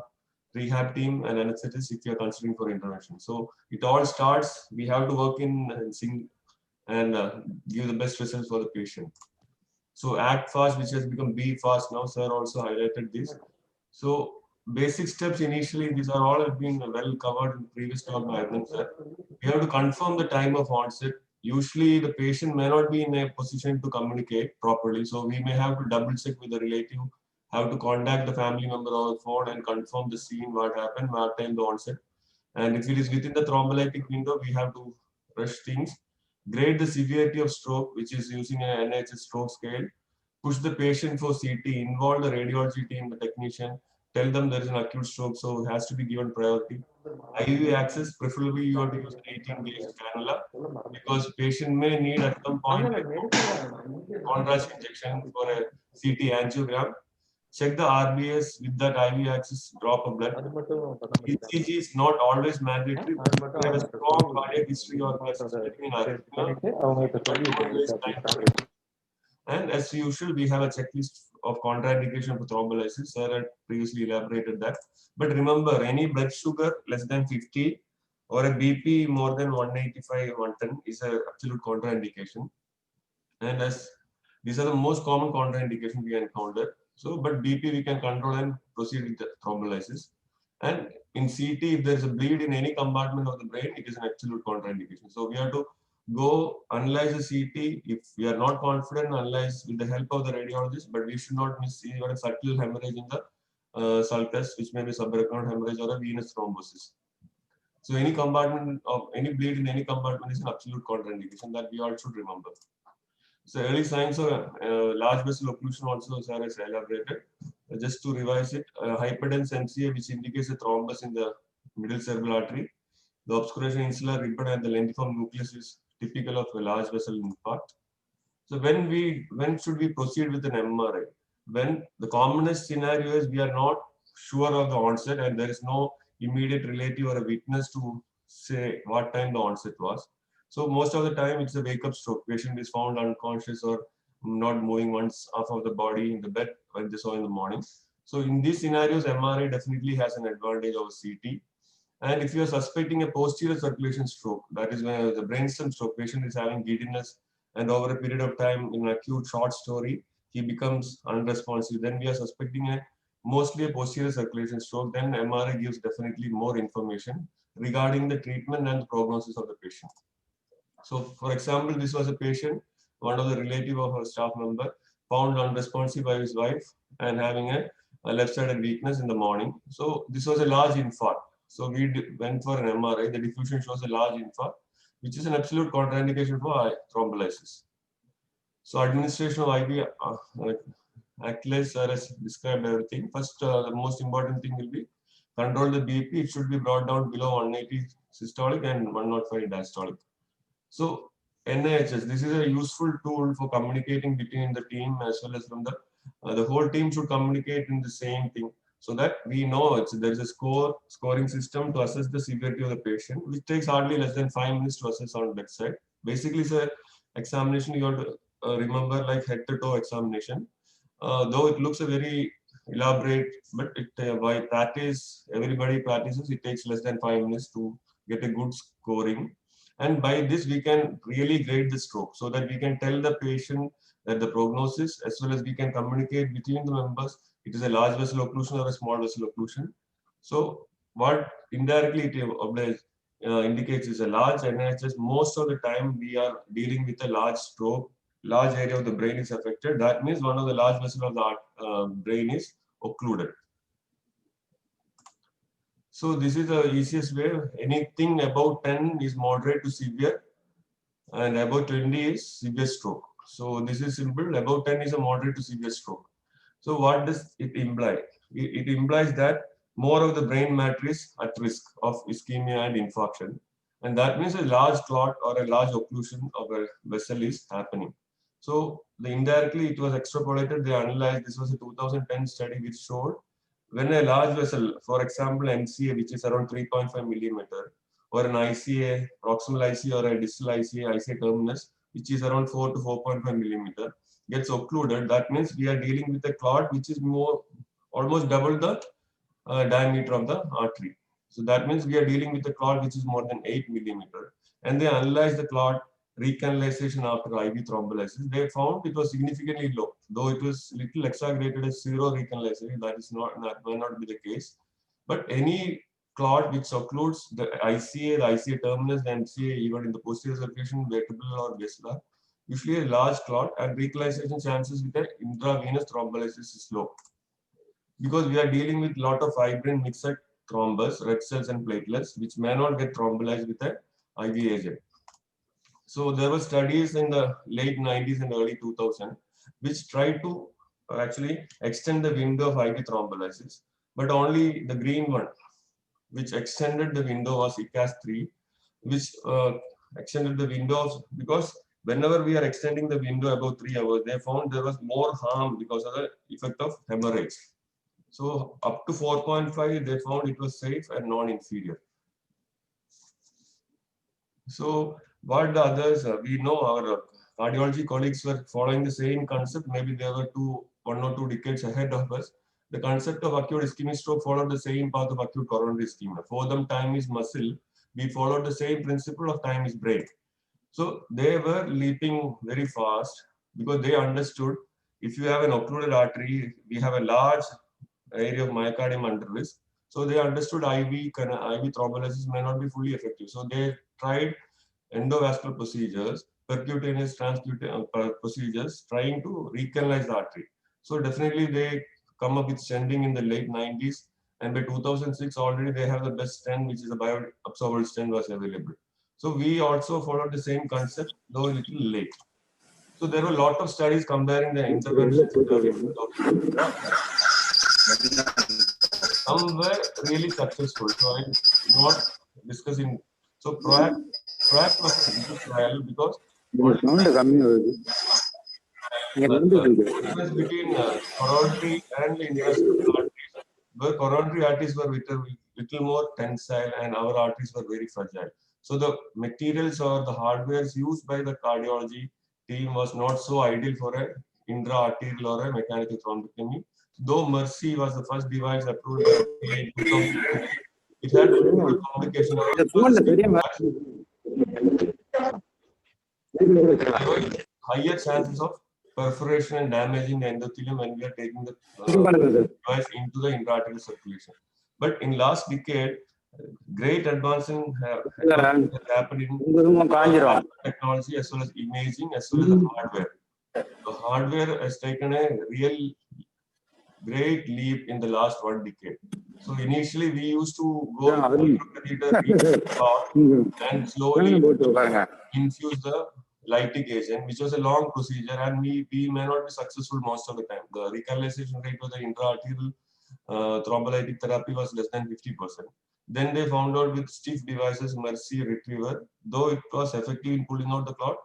rehab team, and anesthetist if you are considering for intervention. So it all starts, we have to work in and sync and give the best results for the patient. So act fast, which has become be fast now, sir also highlighted this. So basic steps initially, these are all have been well covered in previous talk by Arvind sir. We have to confirm the time of onset. Usually the patient may not be in a position to communicate properly. So we may have to double check with the relative, have to contact the family member on the phone and confirm the scene, what happened, what time the onset. And if it is within the thrombolytic window, we have to rush things. Grade the severity of stroke, which is using an NHS stroke scale. Push the patient for CT, involve the radiology team, the technician, tell them there is an acute stroke, so it has to be given priority. IV access, preferably you have to use an 18-gauge cannula because patient may need at some point contrast injection for a CT angiogram. Check the RBS with that IV access drop of blood. ECG is not always mandatory. We have a strong cardiac history or and as usual, we have a checklist of contraindication for thrombolysis. Sir had previously elaborated that. But remember, any blood sugar less than 50 or a BP more than 185, 110 is an absolute contraindication. And as these are the most common contraindications we encounter. So, but BP we can control and proceed with the thrombolysis. And in CT, if there is a bleed in any compartment of the brain, it is an absolute contraindication. So we have to go analyze the CT. If we are not confident, analyze with the help of the radiologist, but we should not miss even a subtle hemorrhage in the sulcus, which may be subarachnoid hemorrhage or a venous thrombosis. So any compartment of any bleed in any compartment is an absolute contraindication that we all should remember. So early signs of large vessel occlusion also, sir, is elaborated. Just to revise it, hyperdense MCA, which indicates a thrombus in the middle cerebral artery. The obscuration insular ribbon at the lentiform nucleus is typical of a large vessel infarct. So when should we proceed with an MRI? When the commonest scenario is we are not sure of the onset and there is no immediate relative or a witness to say what time the onset was. So most of the time it's a wake-up stroke. Patient is found unconscious or not moving once half of the body in the bed when they saw in the morning. So in these scenarios, MRI definitely has an advantage over CT. And if you are suspecting a posterior circulation stroke, that is when the brainstem stroke, patient is having giddiness and over a period of time in an acute short story, he becomes unresponsive, then we are suspecting mostly a posterior circulation stroke, then MRI gives definitely more information regarding the treatment and the prognosis of the patient. So for example, this was a patient, one of the relative of a staff member, found unresponsive by his wife and having a left-sided weakness in the morning. So this was a large infarct. So we went for an MRI. The diffusion shows a large infarct, which is an absolute contraindication for thrombolysis. So administration of IV, Achilles has described everything. First, the most important thing will be control the BP. It should be brought down below 180 systolic and 105 diastolic. So NIHS, this is a useful tool for communicating between the team as well as from the whole team should communicate in the same thing so that we know there is a scoring system to assess the severity of the patient, which takes hardly less than 5 minutes to assess on bedside. Basically, it's an examination you have to remember like head to toe examination. Though it looks a very elaborate, but by practice, everybody practices, it takes less than 5 minutes to get a good scoring. And by this, we can really grade the stroke so that we can tell the patient that the prognosis, as well as we can communicate between the members, it is a large vessel occlusion or a small vessel occlusion. So what indirectly it indicates is a large NIHS. Most of the time, we are dealing with a large stroke, large area of the brain is affected. That means one of the large vessels of the brain is occluded. So this is the easiest way. Anything above 10 is moderate to severe and above 20 is severe stroke. So this is simple. Above 10 is a moderate to severe stroke. So what does it imply? It implies that more of the brain matter is at risk of ischemia and infarction. And that means a large clot or a large occlusion of a vessel is happening. So indirectly it was extrapolated. They analyzed, this was a 2010 study which showed when a large vessel, for example, MCA, which is around 3.5 millimeter, or an ICA, proximal ICA or a distal ICA, ICA terminus, which is around 4 to 4.5 millimeter, gets occluded, that means we are dealing with a clot which is almost double the diameter of the artery. So that means we are dealing with a clot which is more than 8 millimeter. And they analyzed the clot recanalization after IV thrombolysis. They found it was significantly low, though it was little exaggerated as 0 recanalization. That may not be the case. But any clot which occludes the ICA terminus, the MCA, even in the posterior circulation, vertebral or vesicular, usually a large clot, and recanalization chances with an intravenous thrombolysis is low. Because we are dealing with a lot of fibrin mixed thrombus, red cells and platelets, which may not get thrombolized with an IV agent. So there were studies in the late 90s and early 2000 which tried to actually extend the window of IV thrombolysis, but only the green one, which extended the window, was ICAS-3, which extended the window because whenever we are extending the window above 3 hours, they found there was more harm because of the effect of hemorrhage. So up to 4.5, they found it was safe and non-inferior. So what the others, we know our cardiology colleagues were following the same concept. Maybe they were 1 or 2 decades ahead of us. The concept of acute ischemic stroke followed the same path of acute coronary ischemia. For them, time is muscle. We followed the same principle of time is brain. So they were leaping very fast because they understood if you have an occluded artery, we have a large area of myocardium under risk. So they understood IV thrombolysis may not be fully effective. So they tried endovascular procedures, percutaneous transcutaneous procedures, trying to recanalize the artery. So definitely they come up with sending in the late 90s And by 2006, already they have the best stent, which is a bioabsorbable stent was available. So we also followed the same concept, though a little late. So there were a lot of studies comparing the interventions. Some were really successful. So I'm not discussing. So PROACT was a good trial because the difference between coronary and intravascular arteries, where coronary arteries were little more tensile and our arteries were very fragile. So the materials or the hardwares used by the cardiology team was not so ideal for a intra-arterial or a mechanical thrombectomy. Though Mercy was the first device approved by FDA in 2010, it had multiple complications. Higher chances of perforation and damaging the endothelium when we are taking the device into the intra-arterial circulation. But in last decade, great advancement have happened in technology as well as imaging as well as the hardware. The hardware has taken a real great leap in the last 1 decade. So initially we used to go and slowly infuse the lytic agent, which was a long procedure, and we may not be successful most of the time. The recanalization rate of the intra-arterial thrombolytic therapy was less than 50%. Then they found out with stiff devices, Mercy Retriever, though it was effective in pulling out the clot,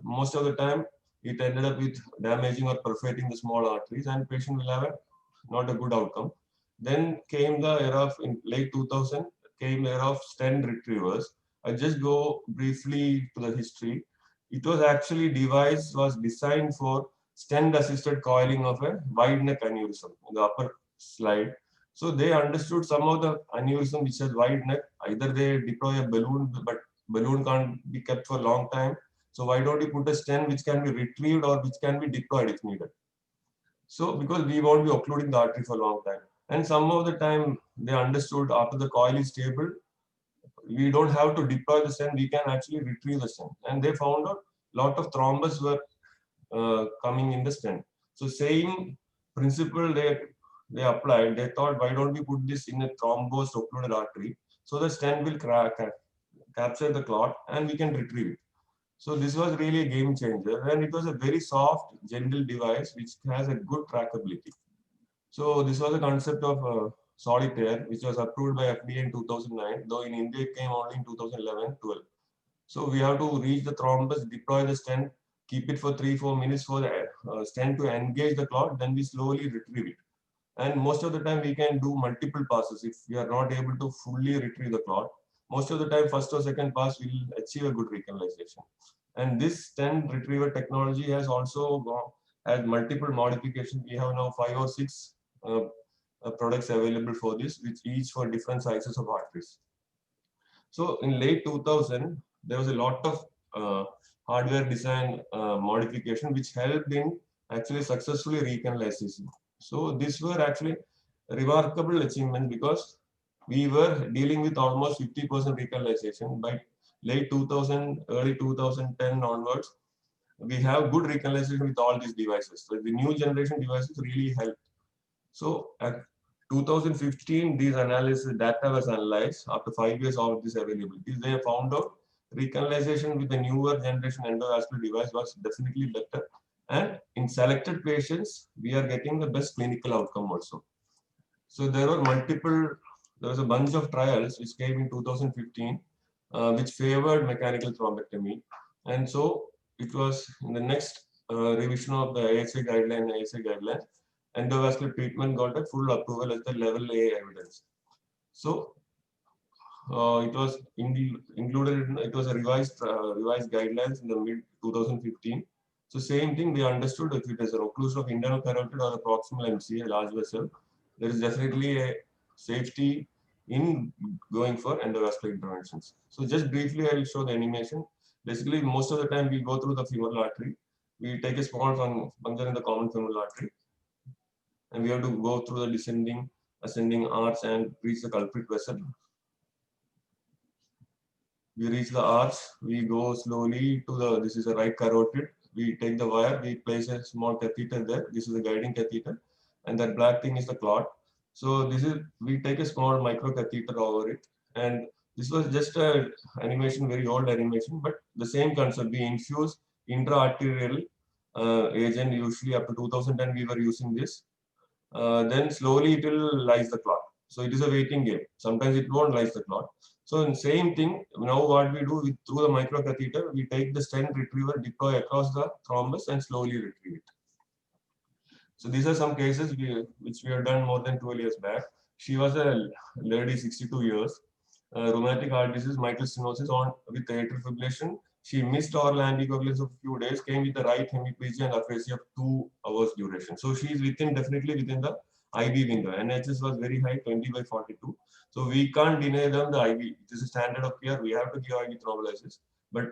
most of the time it ended up with damaging or perforating the small arteries, and patient will have not a good outcome. Then came the era of, in late 2000, came era of stent retrievers. I'll just go briefly to the history. It was actually device was designed for stent assisted coiling of a wide neck aneurysm in the upper slide. So they understood some of the aneurysm which has wide neck, either they deploy a balloon, but balloon can't be kept for a long time. So why don't you put a stent which can be retrieved or which can be deployed if needed? So because we won't be occluding the artery for a long time. And some of the time they understood after the coil is stable, we don't have to deploy the stent, we can actually retrieve the stent. And they found out a lot of thrombus were coming in the stent. So same principle they applied, they thought, why don't we put this in a thrombosed occluded artery so the stent will capture the clot and we can retrieve it. So this was really a game changer, and it was a very soft, gentle device which has a good trackability. So this was the concept of Solitaire, which was approved by FDA in 2009, though in India it came only in 2011-12. So we have to reach the thrombus, deploy the stent, keep it for 3-4 minutes for the stent to engage the clot, then we slowly retrieve it. And most of the time we can do multiple passes if we are not able to fully retrieve the clot. Most of the time, first or second pass will achieve a good recanalization. And this stent retriever technology has also had multiple modifications. We have now 5 or 6 products available for this, which each for different sizes of arteries. So in late 2000, there was a lot of hardware design modification which helped in actually successfully recanalization. So these were actually remarkable achievements because we were dealing with almost 50% recanalization. By late 2000, early 2010 onwards, we have good recanalization with all these devices. So the new generation devices really helped. So at 2015, these analysis data was analyzed after 5 years of this availability. They found out recanalization with the newer generation endovascular device was definitely better. And in selected patients, we are getting the best clinical outcome also. So there was a bunch of trials which came in 2015, which favored mechanical thrombectomy. And so it was in the next revision of the ASA guideline, endovascular treatment got a full approval as the level A evidence. So it was included, it was a revised guidelines in the mid 2015. So same thing, we understood if it is an occlusion of internal carotid or a proximal MC, a large vessel, there is definitely a safety in going for endovascular interventions. So just briefly, I will show the animation. Basically, most of the time we go through the femoral artery. We take a small puncture in the common femoral artery, and we have to go through the descending, ascending arch and reach the culprit vessel. We reach the arch, we go slowly to the, this is a right carotid. We take the wire, we place a small catheter there. This is a guiding catheter, and that black thing is the clot. So this is, we take a small micro catheter over it, and this was just a animation, very old animation, but the same concept. We infuse intra-arterial agent, usually up to 2010 we were using this. Then slowly it will lyse the clot. So it is a waiting game. Sometimes it won't lyse the clot. So in same thing, now what we do through the micro catheter, we take the stent retriever, deploy across the thrombus and slowly retrieve it. So these are some cases which we have done more than 12 years back. She was a lady, 62 years, rheumatic heart disease, mitral stenosis on with atrial fibrillation. She missed oral anticoagulants of a few days, came with the right hemiplegia and aphasia of 2 hours duration. So she is definitely within the IV window. NHS was very high, 20/42. So we can't deny them the IV. It is a standard of care. We have to give IV thrombolysis. But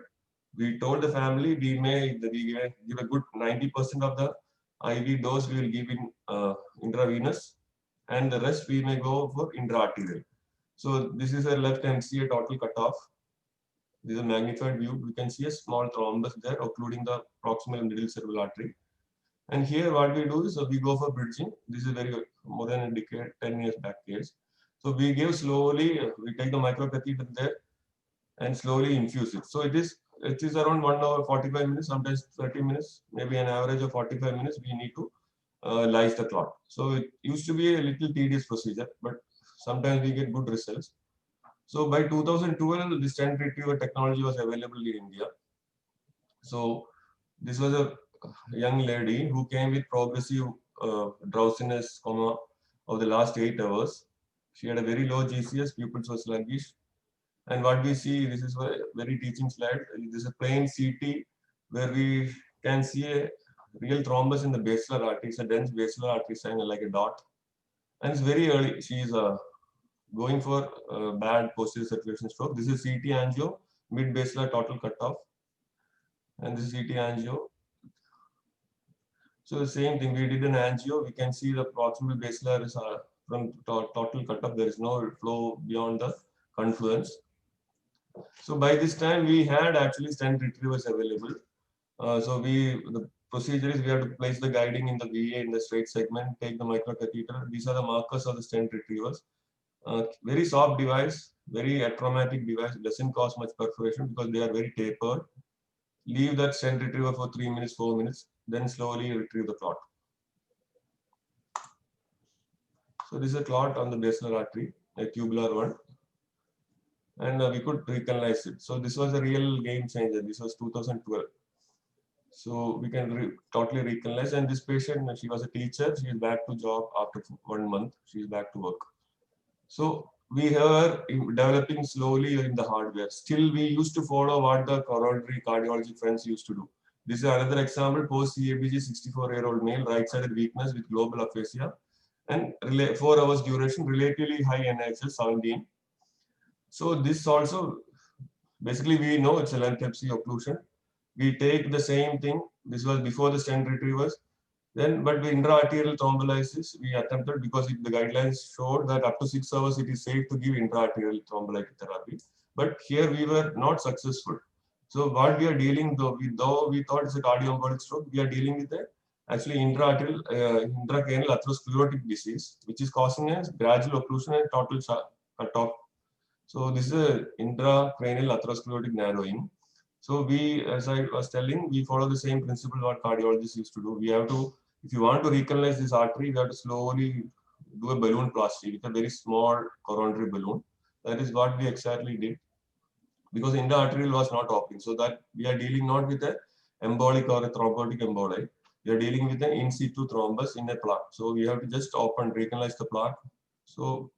we told the family we give a good 90% of the IV dose we will give in intravenous, and the rest we may go for intra-arterial. So this is a left MCA total cutoff. This is a magnified view. We can see a small thrombus there, occluding the proximal and middle cerebral artery. And here what we do is we go for bridging. This is very more than a decade, 10 years back case. So we give slowly, we take the microcatheter there and slowly infuse it. So it is around 1 hour, 45 minutes, sometimes 30 minutes, maybe an average of 45 minutes, we need to lyse the clot. So it used to be a little tedious procedure, but sometimes we get good results. So by 2012, the stent retriever technology was available in India. So this was a young lady who came with progressive drowsiness, of the last 8 hours. She had a very low GCS, pupils were sluggish. And what we see, this is a very teaching slide. This is a plain CT where we can see a real thrombus in the basilar artery. It's a dense basilar artery sign like a dot. And it's very early. She is going for bad posterior circulation stroke. This is CT angio, mid basilar total cutoff. And this is CT angio. So the same thing, we did an angio. We can see the proximal basilar is from total cutoff. There is no flow beyond the confluence. So by this time we had actually stent retrievers available. So the procedure is we have to place the guiding in the VA in the straight segment, take the microcatheter. These are the markers of the stent retrievers. Very soft device, very atraumatic device. It doesn't cause much perforation because they are very tapered. Leave that stent retriever for 3 minutes, 4 minutes, then slowly retrieve the clot. So this is a clot on the basilar artery, a tubular one. And we could recanalize it. So this was a real game changer. This was 2012. So we can totally recanalize. And this patient, she was a teacher. She is back to job after 1 month. She is back to work. So we are developing slowly in the hardware. Still, we used to follow what the coronary cardiology friends used to do. This is another example, post-CABG, 64-year-old male, right-sided weakness with global aphasia, and 4 hours duration, relatively high NIHL, 17. So this also, basically we know it's a length Hep-C occlusion. We take the same thing. This was before the stent retrievers. Then, but with intra-arterial thrombolysis, we attempted because the guidelines showed that up to 6 hours it is safe to give intra-arterial thrombolytic therapy. But here we were not successful. So what we are dealing though we thought it's a cardioembolic stroke, we are dealing with actually intra-arterial intracranial atherosclerotic disease, which is causing a gradual occlusion and total cutoff. So this is a intracranial atherosclerotic narrowing. So we, as I was telling, we follow the same principle what cardiologists used to do. We have to, if you want to recanalize this artery, we have to slowly do a balloon plasty with a very small coronary balloon. That is what we exactly did, because intra-arterial was not opening. So that we are dealing not with a embolic or a thrombotic emboli. We are dealing with an in situ thrombus in a plaque. So we have to just open, recanalize the plaque. So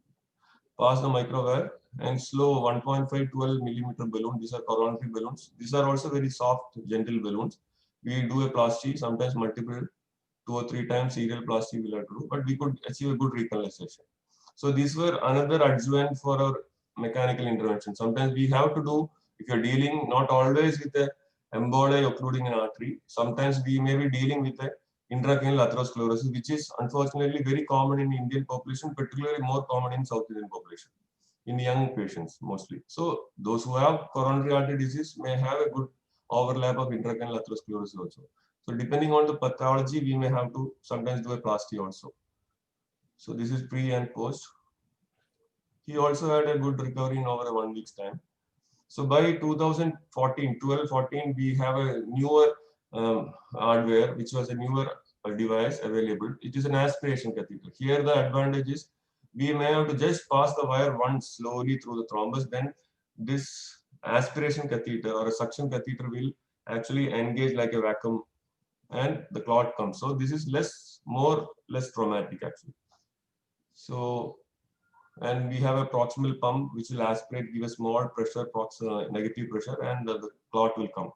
pass the microwire and slow 1.5 12 millimeter balloon. These are coronary balloons. These are also very soft, gentle balloons. We do a plasty, sometimes multiple, 2 or 3 times serial plasty we'll have to do, but we could achieve a good recanalization. So these were another adjuvant for our mechanical intervention. Sometimes we have to do, if you're dealing not always with a emboli occluding an artery, sometimes we may be dealing with a intracranial atherosclerosis, which is unfortunately very common in Indian population, particularly more common in South Indian population, in young patients mostly. So those who have coronary artery disease may have a good overlap of intracranial atherosclerosis also. So depending on the pathology, we may have to sometimes do a plasty also. So this is pre and post. He also had a good recovery in over 1 week's time. So by 2014, 12-14, we have a newer hardware, which was a newer device available. It is an aspiration catheter. Here the advantage is we may have to just pass the wire once slowly through the thrombus, then this aspiration catheter or a suction catheter will actually engage like a vacuum and the clot comes. So this is less traumatic actually. So, and we have a proximal pump which will aspirate, give a small pressure, negative pressure, and the clot will come.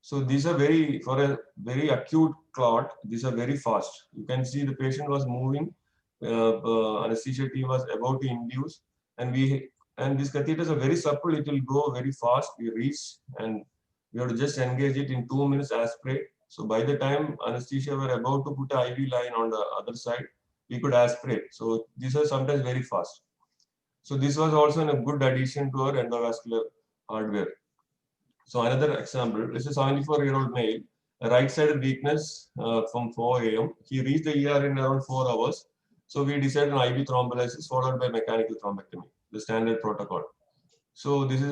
So these are for a very acute clot, these are very fast. You can see the patient was moving, anesthesia team was about to induce, and these catheters are very supple, it will go very fast. We reach and we have to just engage it in 2 minutes, aspirate. So by the time anesthesia were about to put an IV line on the other side, we could aspirate. So these are sometimes very fast. So this was also a good addition to our endovascular hardware. So another example, this is a 74-year-old male, a right-sided weakness from 4 a.m. He reached the ER in around 4 hours. So we decided on IV thrombolysis followed by mechanical thrombectomy, the standard protocol. So this is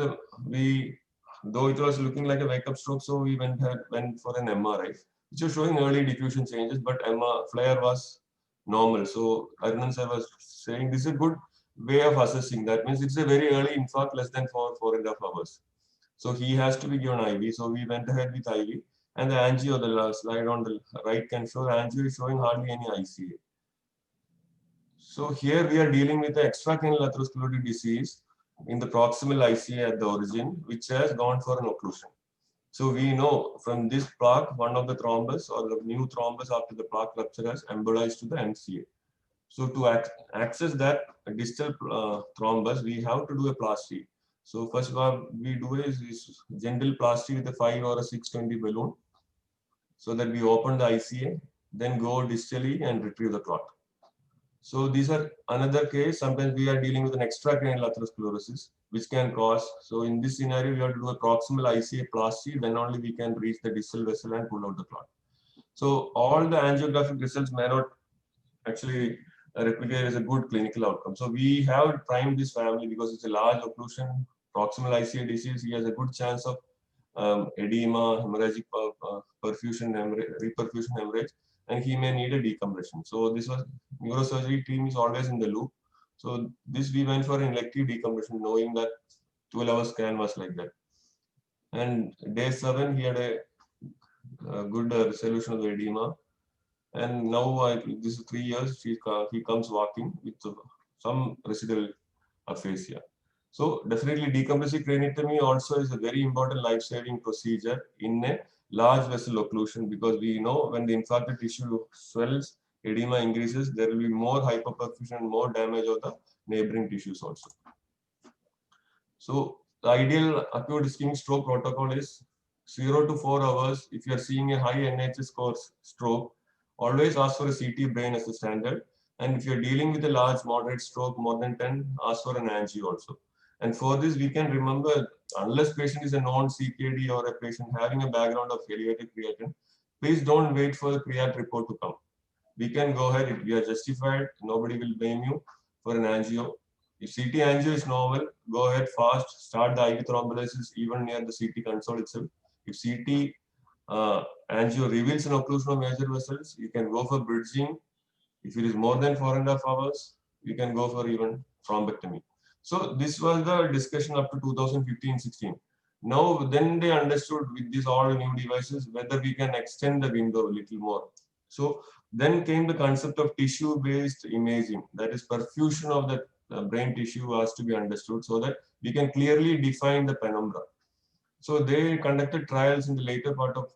though it was looking like a wake-up stroke, so we went for an MRI, which was showing early diffusion changes, but flare was normal. So Arnan sir was saying this is a good way of assessing. That means it's a very early infarct, less than 4.5 hours. So he has to be given IV. So we went ahead with IV, and the angio, the slide on the right can show the angio is showing hardly any ICA. So here we are dealing with the extracranial atherosclerotic disease in the proximal ICA at the origin, which has gone for an occlusion. So we know from this plaque, one of the thrombus or the new thrombus after the plaque rupture has embolized to the MCA. So to access that distal thrombus, we have to do a plasty. So first what we do is gentle plasty with a 5 or a 620 balloon, so that we open the ICA, then go distally and retrieve the clot. So these are another case. Sometimes we are dealing with an extracranial atherosclerosis, which can cause. So in this scenario, we have to do a proximal ICA plasty, then only we can reach the distal vessel and pull out the clot. So all the angiographic results may not actually replicate as a good clinical outcome. So we have primed this family because it's a large occlusion, proximal ICA disease. He has a good chance of edema, hemorrhagic reperfusion hemorrhage, and he may need a decompression. So this was neurosurgery team is always in the loop. So this we went for an elective decompression, knowing that 12-hour scan was like that. And day 7, he had a good resolution of the edema. And now this is 3 years, he comes walking with some residual aphasia. So definitely decompressive craniotomy also is a very important life-saving procedure in a large vessel occlusion, because we know when the infarcted tissue swells, edema increases, there will be more hyperperfusion, more damage of the neighboring tissues also. So the ideal acute ischemic stroke protocol is 0 to 4 hours. If you are seeing a high NHS score stroke, always ask for a CT brain as the standard. And if you're dealing with a large moderate stroke, more than 10, ask for an angio also. And for this, we can remember, unless patient is a non-CKD or a patient having a background of elevated creatinine, please don't wait for the creat report to come. We can go ahead, if we are justified, nobody will blame you for an angio. If CT angio is normal, go ahead fast, start the IV thrombolysis even near the CT console itself. If CT angio reveals an occlusion of major vessels, you can go for bridging. If it is more than 4.5 hours, you can go for even thrombectomy. So this was the discussion up to 2015-16. Now, then they understood with these all new devices whether we can extend the window a little more. So then came the concept of tissue-based imaging, that is perfusion of the brain tissue has to be understood so that we can clearly define the penumbra. So they conducted trials in the later part of,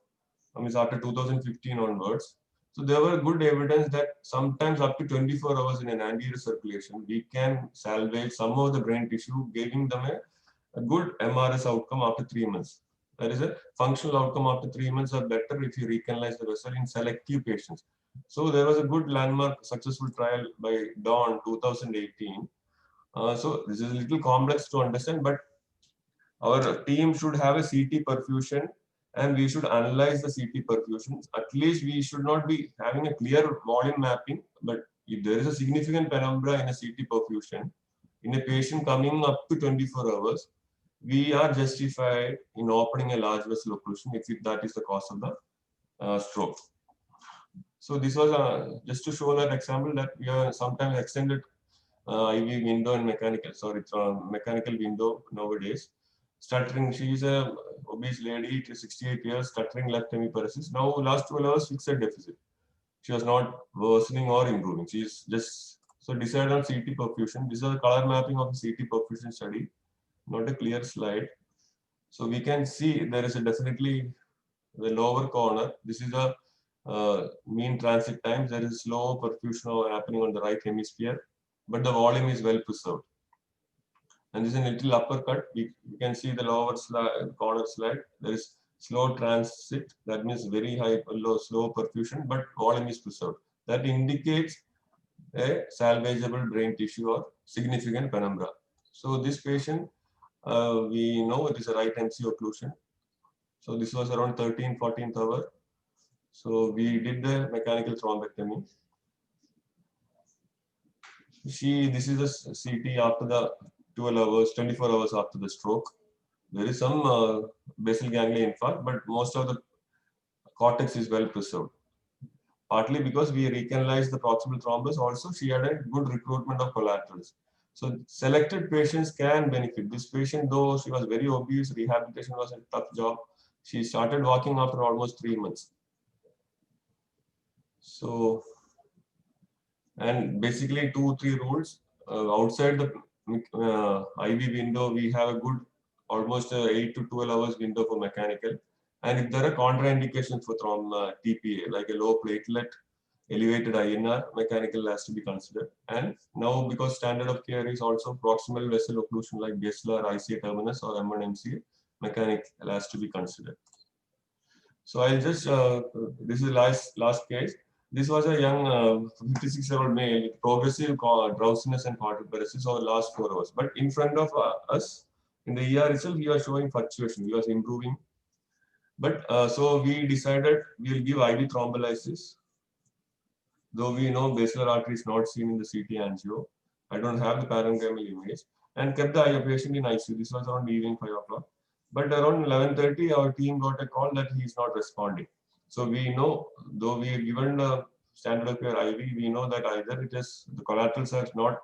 after 2015 onwards. So there were good evidence that sometimes up to 24 hours in an anterior circulation, we can salvage some of the brain tissue, giving them a good MRS outcome after 3 months. That is a functional outcome after 3 months are better if you recanalize the vessel in selective patients. So there was a good landmark successful trial by Dawn 2018. So this is a little complex to understand, but our team should have a CT perfusion and we should analyze the CT perfusions. At least we should not be having a clear volume mapping, but if there is a significant penumbra in a CT perfusion, in a patient coming up to 24 hours, we are justified in opening a large vessel occlusion if that is the cause of the stroke. So this was just to show that example that we are sometimes extended IV window and mechanical window nowadays. Stuttering, she is a obese lady, 68 years, stuttering left hemiparesis. Now last 12 hours fixed deficit. She was not worsening or improving. She is just so decided on CT perfusion. This is a color mapping of the CT perfusion study, not a clear slide. So we can see there is definitely the lower corner. This is a mean transit time. There is slow perfusion happening on the right hemisphere, but the volume is well preserved. And this is a little uppercut. You can see the lower corner slide. There is slow transit. That means very high, slow perfusion, but volume is preserved. That indicates a salvageable brain tissue or significant penumbra. So this patient, we know it is a right MC occlusion. So this was around 13th, 14th hour. So we did the mechanical thrombectomy. This is a CT after the 12 hours, 24 hours after the stroke. There is some basal ganglia infarct, but most of the cortex is well preserved. Partly because we recanalized the proximal thrombus. Also, she had a good recruitment of collaterals. So selected patients can benefit. This patient, though she was very obese, rehabilitation was a tough job. She started walking after almost 3 months. So, and basically 2-3 rules. Outside the IV window, we have a good almost 8 to 12 hours window for mechanical. And if there are contraindications for TPA, like a low platelet, elevated INR, mechanical has to be considered. And now, because standard of care is also proximal vessel occlusion like Gessler, ICA terminus, or M1 mechanical has to be considered. So I'll just, this is last case. This was a young 56-year-old male with progressive drowsiness and quadriparesis over the last 4 hours. But in front of us, in the ER itself, he was showing fluctuation. He was improving. But so we decided we will give IV thrombolysis. Though we know basilar artery is not seen in the CT angio. I don't have the parenchymal image. And kept the patient in ICU. This was around evening 5 o'clock. But around 11:30, our team got a call that he is not responding. So we know, though we have given the standard of care IV, we know that either it is the collaterals have not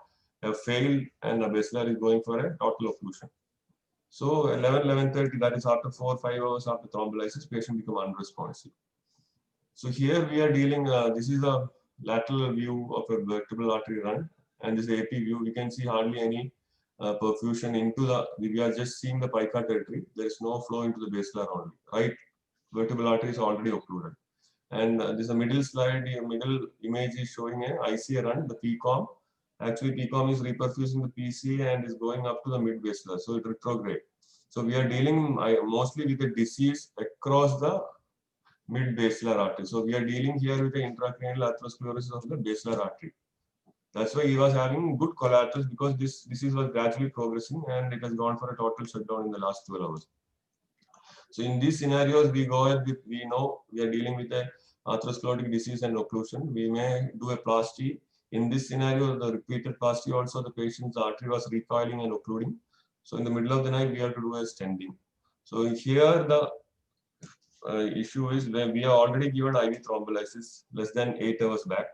failed and the basilar is going for a total occlusion. So 11:30, that is after 4 or 5 hours after thrombolysis, patient become unresponsive. So here we are dealing, this is a lateral view of a vertebral artery run, and this AP view, we can see hardly any perfusion into the, we are just seeing the pica territory. There is no flow into the basilar only, right? Vertebral artery is already occluded. And this is a middle slide, middle image is showing a ICA run, the PCOM. Actually, PCOM is reperfusing the PC and is going up to the mid basilar, so it retrograde. So we are dealing mostly with a disease across the mid basilar artery. So we are dealing here with the intracranial atherosclerosis of the basilar artery. That's why he was having good collaterals, because this disease was gradually progressing and it has gone for a total shutdown in the last 12 hours. So in these scenarios, we go ahead with, we know we are dealing with a atherosclerotic disease and occlusion. We may do a plasty. In this scenario, the repeated plasty also, the patient's artery was recoiling and occluding. So in the middle of the night, we have to do a stenting. So here the issue is where we have already given IV thrombolysis less than 8 hours back,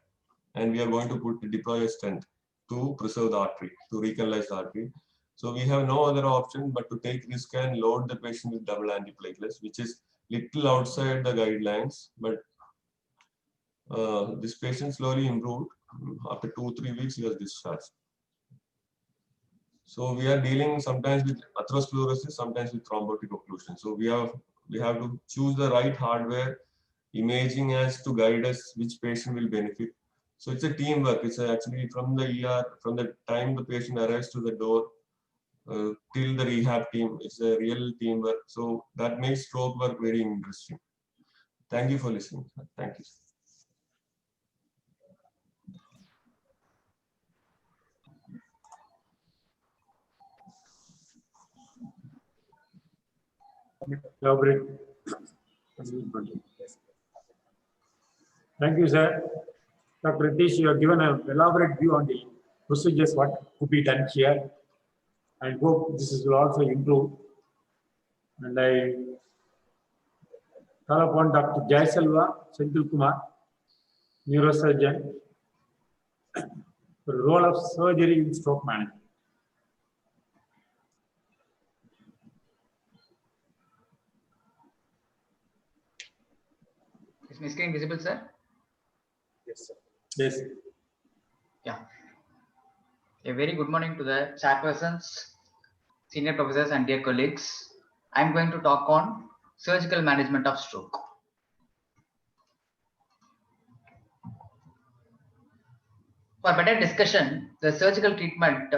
and we are going to deploy a stent to preserve the artery, to recanalize the artery. So we have no other option but to take risk and load the patient with double antiplatelets, which is little outside the guidelines. But this patient slowly improved. After 2-3 weeks, he was discharged. So we are dealing sometimes with atherosclerosis, sometimes with thrombotic occlusion. So we have to choose the right hardware. Imaging has to guide us which patient will benefit. So it's a teamwork. It's actually from the ER, from the time the patient arrives to the door, till the rehab team, it's a real teamwork. So that makes stroke work very interesting. Thank you for listening. Thank you. Thank you, sir. Dr. Ritesh, you have given an elaborate view on the procedures, what could be done here. I hope will also improve. And I call upon Dr. Jaisalva Senthil Kumar, neurosurgeon, for the role of surgery in stroke management. Is my screen visible, sir? Yes, sir. Yes. Yeah. A very good morning to the chairpersons, senior professors, and dear colleagues. I'm going to talk on surgical management of stroke. For better discussion, the surgical treatment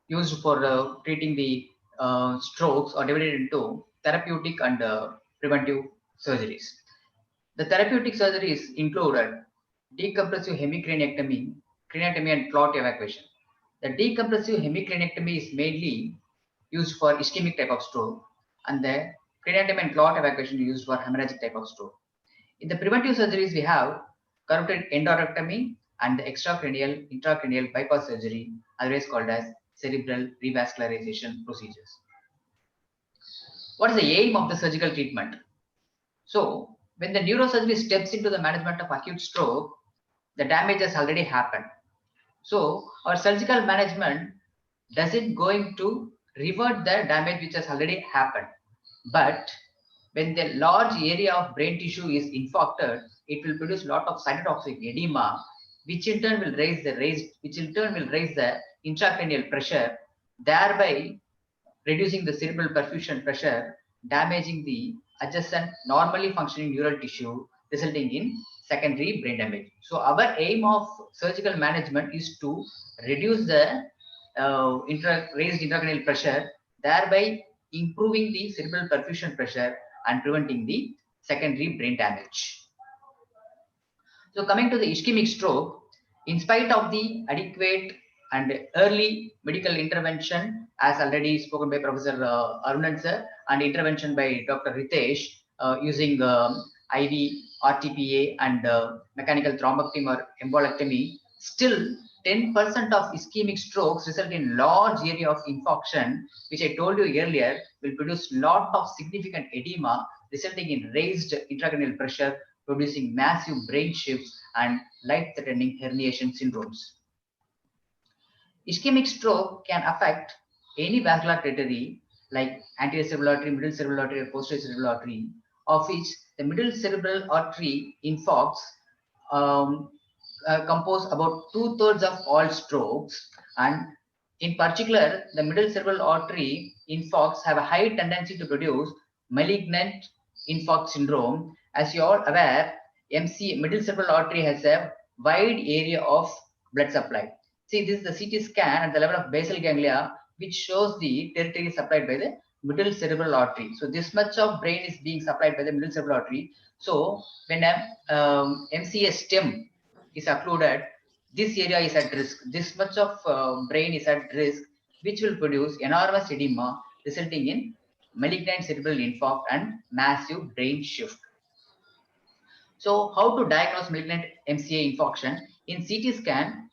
used for treating the strokes are divided into therapeutic and preventive surgeries. The therapeutic surgeries include decompressive hemicraniectomy, craniotomy, and clot evacuation. The decompressive hemicraniectomy is mainly used for ischemic type of stroke, and the craniotomy and clot evacuation is used for hemorrhagic type of stroke. In the preventive surgeries, we have carotid endarterectomy and the extracranial intracranial bypass surgery, otherwise called as cerebral revascularization procedures. What is the aim of the surgical treatment? So, when the neurosurgery steps into the management of acute stroke, the damage has already happened. So, our surgical management doesn't going to revert the damage which has already happened. But when the large area of brain tissue is infarcted, it will produce a lot of cytotoxic edema, which in turn will raise the intracranial pressure, thereby reducing the cerebral perfusion pressure, damaging the adjacent normally functioning neural tissue, resulting in secondary brain damage. So our aim of surgical management is to reduce the raised intracranial pressure, thereby improving the cerebral perfusion pressure and preventing the secondary brain damage. So coming to the ischemic stroke, in spite of the adequate and early medical intervention, as already spoken by Professor Arunan sir, and intervention by Dr. Ritesh using IV, RTPA, and mechanical thrombectomy or embolectomy, still 10% of ischemic strokes result in large area of infarction, which I told you earlier will produce lot of significant edema, resulting in raised intracranial pressure, producing massive brain shifts and life-threatening herniation syndromes. Ischemic stroke can affect any vascular territory like anterior cerebral artery, middle cerebral artery, or posterior cerebral artery, of which the middle cerebral artery infarcts compose about 2/3 of all strokes, and in particular, the middle cerebral artery infarcts have a high tendency to produce malignant infarct syndrome. As you are aware, middle cerebral artery has a wide area of blood supply. See, this is the CT scan at the level of basal ganglia, which shows the territory supplied by the middle cerebral artery. So this much of brain is being supplied by the middle cerebral artery. So when a MCA stem is occluded, this area is at risk. This much of brain is at risk, which will produce enormous edema, resulting in malignant cerebral infarct and massive brain shift. So how to diagnose malignant MCA infarction? In CT scan,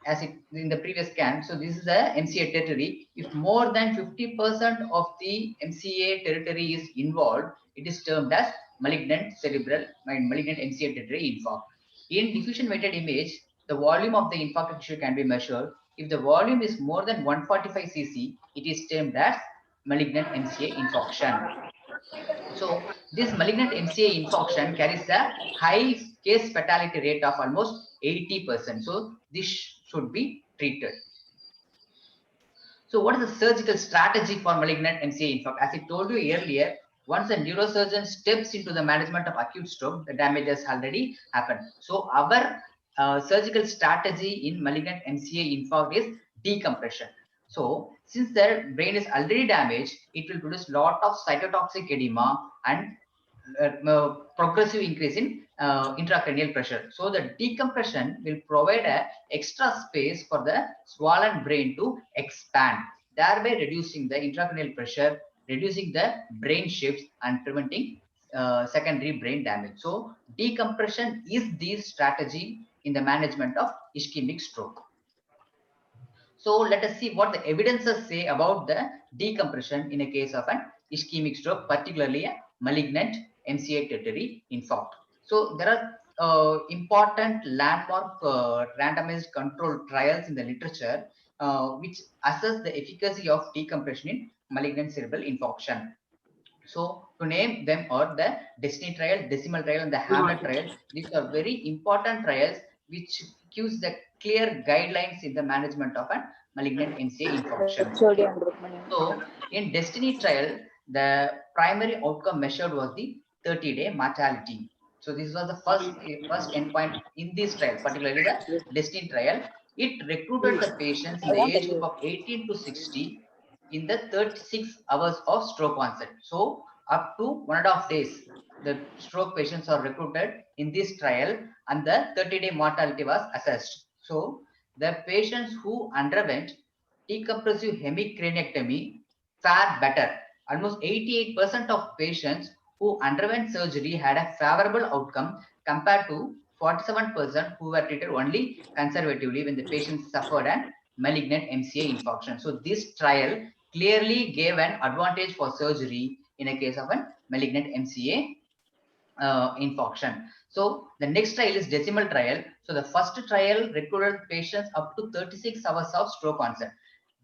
as in the previous scan, so this is the MCA territory. If more than 50% of the MCA territory is involved, it is termed as malignant MCA territory infarct. In diffusion weighted image, the volume of the infarcted tissue can be measured. If the volume is more than 145 cc, it is termed as malignant MCA infarction. So this malignant MCA infarction carries a high case fatality rate of almost 80%. So this should be treated. So what is the surgical strategy for malignant MCA infarct? As I told you earlier, once a neurosurgeon steps into the management of acute stroke, the damage has already happened. So our surgical strategy in malignant MCA infarct is decompression. So since their brain is already damaged, it will produce lot of cytotoxic edema and progressive increase in intracranial pressure. So the decompression will provide a extra space for the swollen brain to expand, thereby reducing the intracranial pressure, reducing the brain shifts, and preventing secondary brain damage. So decompression is the strategy in the management of ischemic stroke. So let us see what the evidences say about the decompression in a case of an ischemic stroke, particularly a malignant MCA tertiary infarct. So there are important landmark randomized controlled trials in the literature which assess the efficacy of decompression in malignant cerebral infarction. So to name them are the DESTINY trial, DECIMAL trial, and the HAMLET trial. These are very important trials which gives the clear guidelines in the management of a malignant MCA infarction. So in DESTINY trial, the primary outcome measured was the 30-day mortality. So this was the first endpoint in this trial, particularly the DESTINY trial. It recruited the patients in the age group of 18 to 60 in the 36 hours of stroke onset. So up to 1.5 days, the stroke patients are recruited in this trial and the 30-day mortality was assessed. So the patients who underwent decompressive hemicraniectomy fared better. Almost 88% of patients who underwent surgery had a favorable outcome compared to 47% who were treated only conservatively when the patients suffered an malignant MCA infarction. So this trial clearly gave an advantage for surgery in a case of a malignant MCA infarction. So the next trial is DECIMAL trial. So the first trial recruited patients up to 36 hours of stroke onset.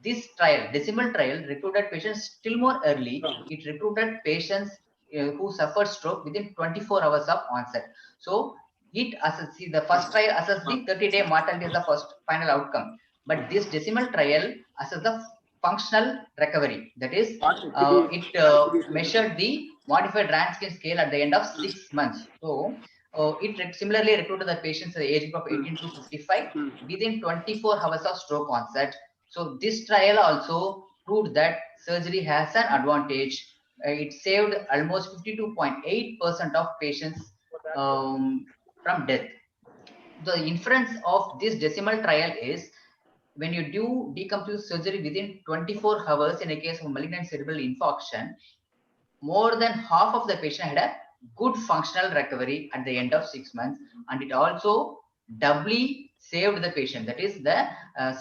This trial, DECIMAL trial, recruited patients still more early. It recruited patients who suffered stroke within 24 hours of onset. So it assesses, the first trial assessed the 30-day mortality as the first final outcome. But this DECIMAL trial assessed the functional recovery. That is, it measured the modified Ranskin scale at the end of 6 months. So it similarly recruited the patients at the age group of 18 to 55 within 24 hours of stroke onset. So this trial also proved that surgery has an advantage. It saved almost 52.8% of patients from death. The inference of this DECIMAL trial is when you do decompressive surgery within 24 hours in a case of malignant cerebral infarction, more than half of the patient had a good functional recovery at the end of 6 months, and it also doubly saved the patient. That is, the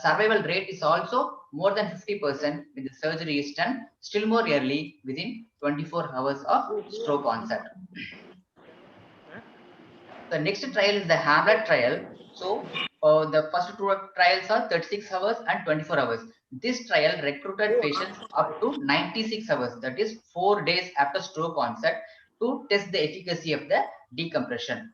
survival rate is also more than 50% when the surgery is done still more early within 24 hours of stroke onset. The next trial is the HAMLET trial. So the first two trials are 36 hours and 24 hours. This trial recruited patients up to 96 hours, that is 4 days after stroke onset, to test the efficacy of the decompression.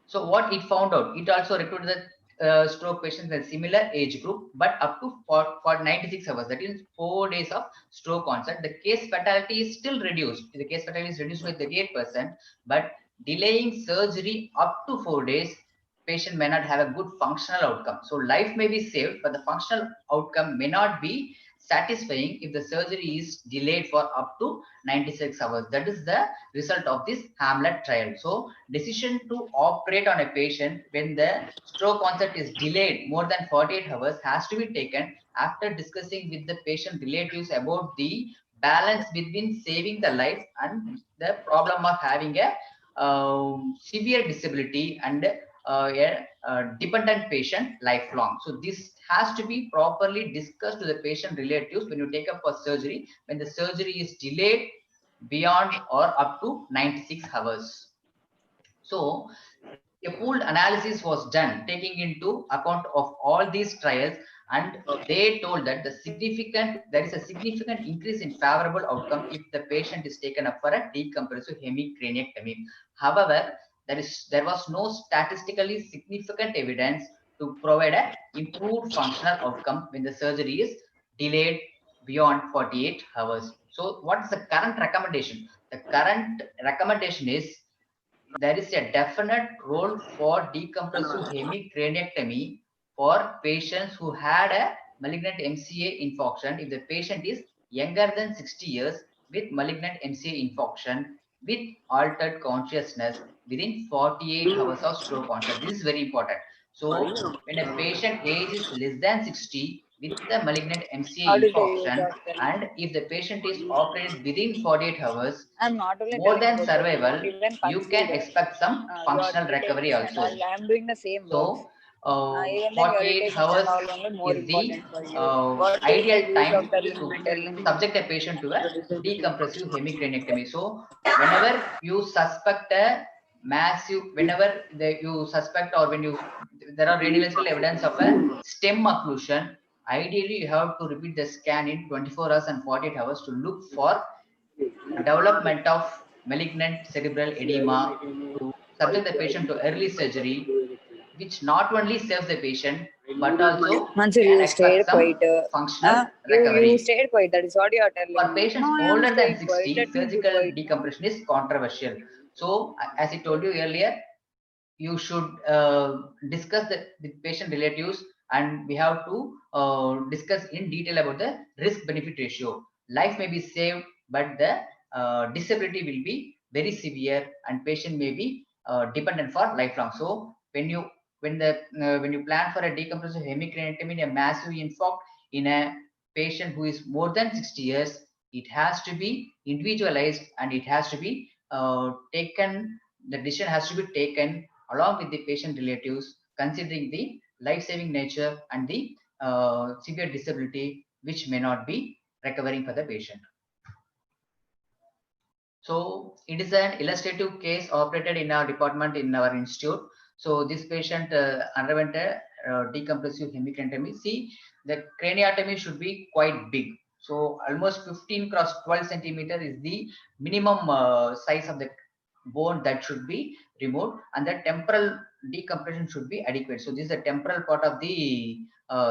So what it found out, it also recruited the stroke patients in a similar age group, but up to for 96 hours, that is 4 days of stroke onset. The case fatality is still reduced. The case fatality is reduced by 38%, but delaying surgery up to 4 days, patient may not have a good functional outcome. So life may be saved, but the functional outcome may not be satisfying if the surgery is delayed for up to 96 hours. That is the result of this HAMLET trial. So decision to operate on a patient when the stroke onset is delayed more than 48 hours has to be taken after discussing with the patient relatives about the balance between saving the life and the problem of having a severe disability and a dependent patient lifelong. So this has to be properly discussed to the patient relatives when you take up for surgery, when the surgery is delayed beyond or up to 96 hours. So a pooled analysis was done taking into account of all these trials, and they told that there is a significant increase in favorable outcome if the patient is taken up for a decompressive hemicraniectomy. However, there was no statistically significant evidence to provide an improved functional outcome when the surgery is delayed beyond 48 hours. So what is the current recommendation? The current recommendation is there is a definite role for decompressive hemicraniectomy for patients who had a malignant MCA infarction if the patient is younger than 60 years with malignant MCA infarction with altered consciousness within 48 hours of stroke onset. This is very important. So when a patient age is less than 60 with the malignant MCA How did they use infarction, that? Tell me. and if the patient is operated within 48 hours, I'm not only more telling than about that, survival, not even you can consider. expect some Your functional recovery irritations and also. all. I'm doing the same works. So, Even then, 48 irritations hours and all only more is the important for you. What is the ideal use time of telling to me? Telling me. subject a patient to a decompressive hemicraniectomy. So, whenever you suspect a massive, whenever you suspect or when you there are radiological evidence of a stem occlusion, ideally you have to repeat the scan in 24 hours and 48 hours to look for development of malignant cerebral edema, to subject the patient to early surgery, which not only saves the patient but also Mansur, can you expect stayed some quiet. functional You recovery. stayed quiet. That is what you are telling For me. patients No, I am older than staying quiet. 60, Let me be surgical quiet. decompression is controversial. So, as I told you earlier, you should discuss the patient relatives, and we have to discuss in detail about the risk benefit ratio. Life may be saved, but the disability will be very severe, and patient may be dependent for lifelong. So when you plan for a decompressive hemicraniectomy in a massive infarct in a patient who is more than 60 years, it has to be individualized, and it has to be taken. The decision has to be taken along with the patient relatives, considering the life-saving nature and the severe disability which may not be recovering for the patient. So it is an illustrative case operated in our department in our institute. So this patient underwent a decompressive hemicraniectomy. See, the craniotomy should be quite big. So almost 15 cross 12 centimeter is the minimum size of the bone that should be removed, and the temporal decompression should be adequate. So this is the temporal part of the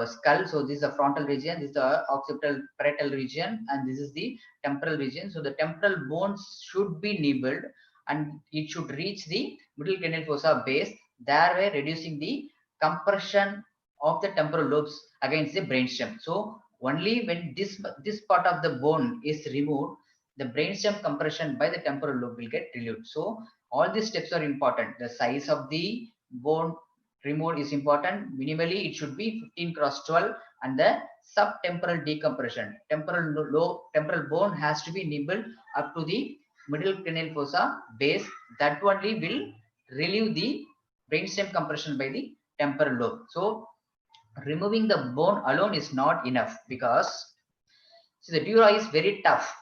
skull. So this is the frontal region, this is the occipital parietal region, and this is the temporal region. So the temporal bones should be nibbled, and it should reach the middle cranial fossa base, thereby reducing the compression of the temporal lobes against the brainstem. So only when this part of the bone is removed, the brainstem compression by the temporal lobe will get relieved. So all these steps are important. The size of the bone removed is important. Minimally, it should be 15 cross 12, and the subtemporal decompression. Temporal bone has to be nibbled up to the middle cranial fossa base. That only will relieve the brainstem compression by the temporal lobe. So removing the bone alone is not enough, because see, the dura is very tough.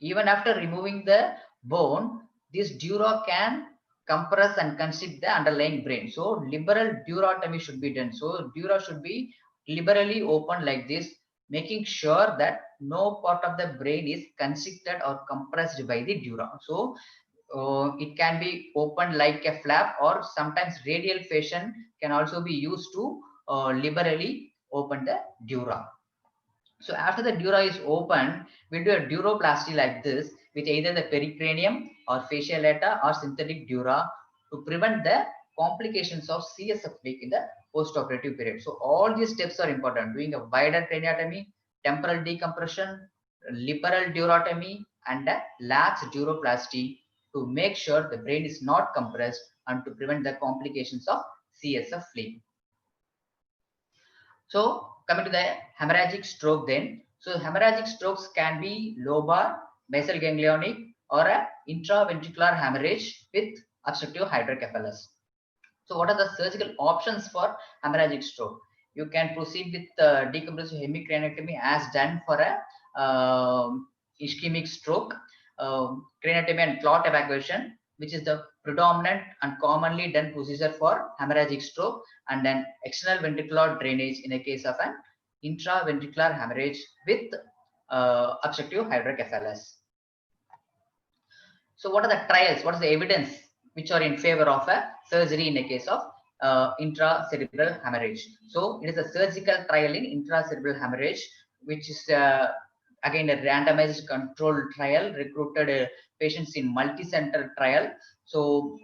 Even after removing the bone, this dura can compress and constrict the underlying brain. So liberal durotomy should be done. So dura should be liberally opened like this, making sure that no part of the brain is constricted or compressed by the dura. So it can be opened like a flap, or sometimes radial fashion can also be used to liberally open the dura. So after the dura is opened, we'll do a duroplasty like this with either the pericranium or fascia lata or synthetic dura to prevent the complications of CSF leak in the post-operative period. So all these steps are important: doing a wider craniotomy, temporal decompression, liberal durotomy, and a lax duroplasty to make sure the brain is not compressed and to prevent the complications of CSF leak. So coming to the hemorrhagic stroke then. So hemorrhagic strokes can be lobar, basal ganglionic, or a intraventricular hemorrhage with obstructive hydrocephalus. So what are the surgical options for hemorrhagic stroke? You can proceed with decompressive hemicraniectomy as done for a ischemic stroke, craniotomy and clot evacuation, which is the predominant and commonly done procedure for hemorrhagic stroke, and then external ventricular drainage in a case of an intraventricular hemorrhage with obstructive hydrocephalus. So what are the trials? What is the evidence which are in favor of a surgery in a case of intracerebral hemorrhage? So it is a surgical trial in intracerebral hemorrhage, which is again a randomized controlled trial, recruited patients in multi-center trial. So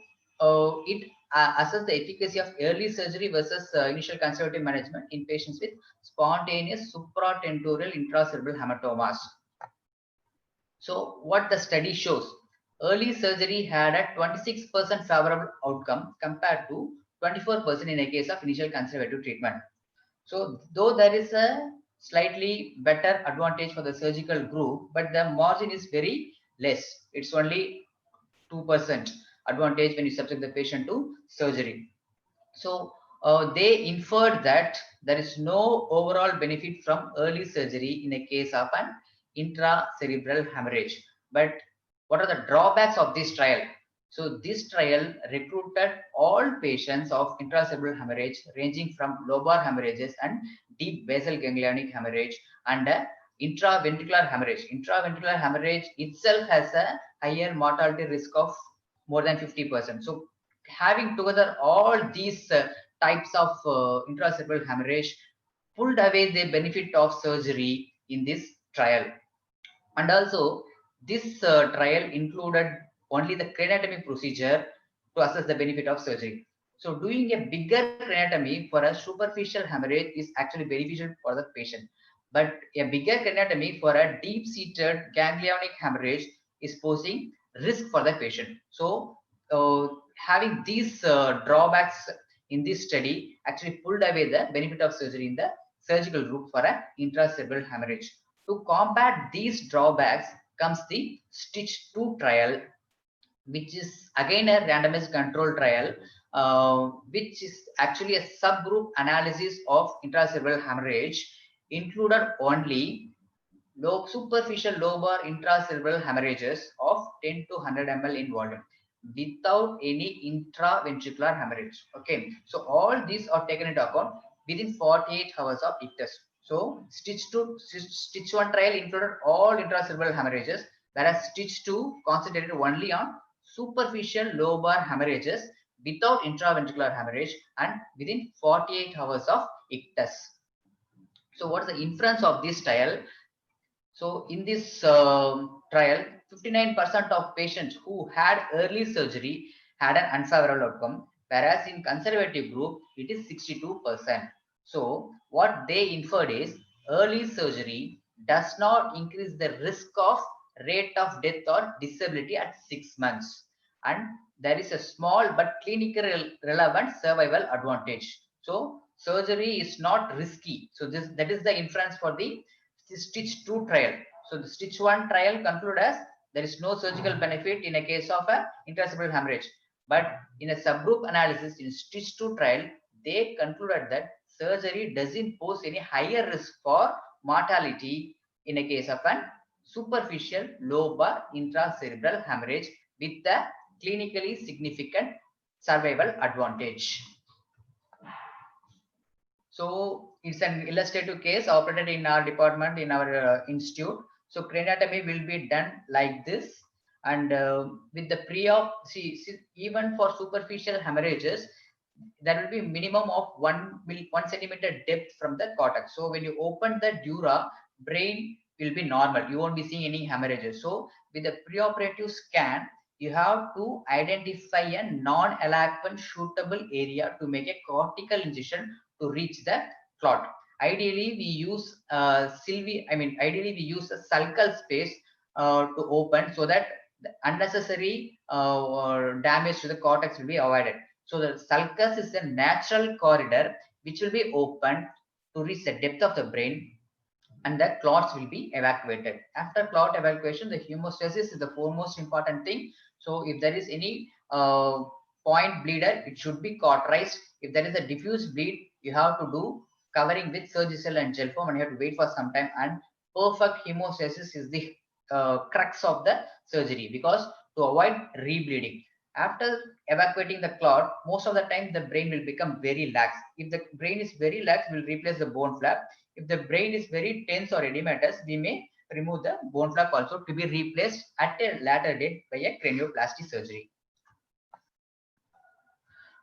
it assess the efficacy of early surgery versus initial conservative management in patients with spontaneous supratentorial intracerebral hematomas. So what the study shows, early surgery had a 26% favorable outcome compared to 24% in a case of initial conservative treatment. So though there is a slightly better advantage for the surgical group, but the margin is very less. It's only 2% advantage when you subject the patient to surgery. So they inferred that there is no overall benefit from early surgery in a case of an intracerebral hemorrhage. But what are the drawbacks of this trial? So this trial recruited all patients of intracerebral hemorrhage ranging from lobar hemorrhages and deep basal ganglionic hemorrhage and intraventricular hemorrhage. Intraventricular hemorrhage itself has a higher mortality risk of more than 50%. So having together all these types of intracerebral hemorrhage pulled away the benefit of surgery in this trial. And also this trial included only the craniotomy procedure to assess the benefit of surgery. So doing a bigger craniotomy for a superficial hemorrhage is actually beneficial for the patient, but a bigger craniotomy for a deep-seated ganglionic hemorrhage is posing risk for the patient. So having these drawbacks in this study actually pulled away the benefit of surgery in the surgical group for an intracerebral hemorrhage. To combat these drawbacks comes the STITCH 2 trial, which is again a randomized control trial, which is actually a subgroup analysis of intracerebral hemorrhage, included only superficial lobar intracerebral hemorrhages of 10 to 100 ml in volume without any intraventricular hemorrhage. Okay, so all these are taken into account within 48 hours of test. So STITCH 1 trial included all intracerebral hemorrhages, whereas STITCH 2 concentrated only on superficial lobar hemorrhages without intraventricular hemorrhage and within 48 hours of test. So what is the inference of this trial? So in this trial, 59% of patients who had early surgery had an unfavorable outcome, whereas in conservative group, it is 62%. So what they inferred is early surgery does not increase the risk of rate of death or disability at 6 months. And there is a small but clinically relevant survival advantage. So surgery is not risky. So that is the inference for the STITCH 2 trial. So the STITCH 1 trial concluded as there is no surgical benefit in a case of a intracerebral hemorrhage. But in a subgroup analysis in STITCH 2 trial, they concluded that surgery doesn't pose any higher risk for mortality in a case of an superficial lobar intracerebral hemorrhage with the clinically significant survival advantage. So it's an illustrative case operated in our department, in our institute. So craniotomy will be done like this, and with the pre-op, see, even for superficial hemorrhages, there will be minimum of 1 centimeter depth from the cortex. So when you open the dura, brain will be normal. You won't be seeing any hemorrhages. So with the preoperative scan, you have to identify a non-eloquent shootable area to make a cortical incision to reach the clot. Ideally, we use ideally we use a sulcal space to open so that the unnecessary damage to the cortex will be avoided. So the sulcus is a natural corridor which will be opened to reach the depth of the brain, and the clots will be evacuated. After clot evacuation, the hemostasis is the foremost important thing. So if there is any point bleeder, it should be cauterized. If there is a diffuse bleed, you have to do covering with Surgicel and gel foam, and you have to wait for some time. And perfect hemostasis is the crux of the surgery, because to avoid rebleeding. After evacuating the clot, most of the time the brain will become very lax. If the brain is very lax, we'll replace the bone flap. If the brain is very tense or edematous, we may remove the bone flap also to be replaced at a later date by a cranioplasty surgery.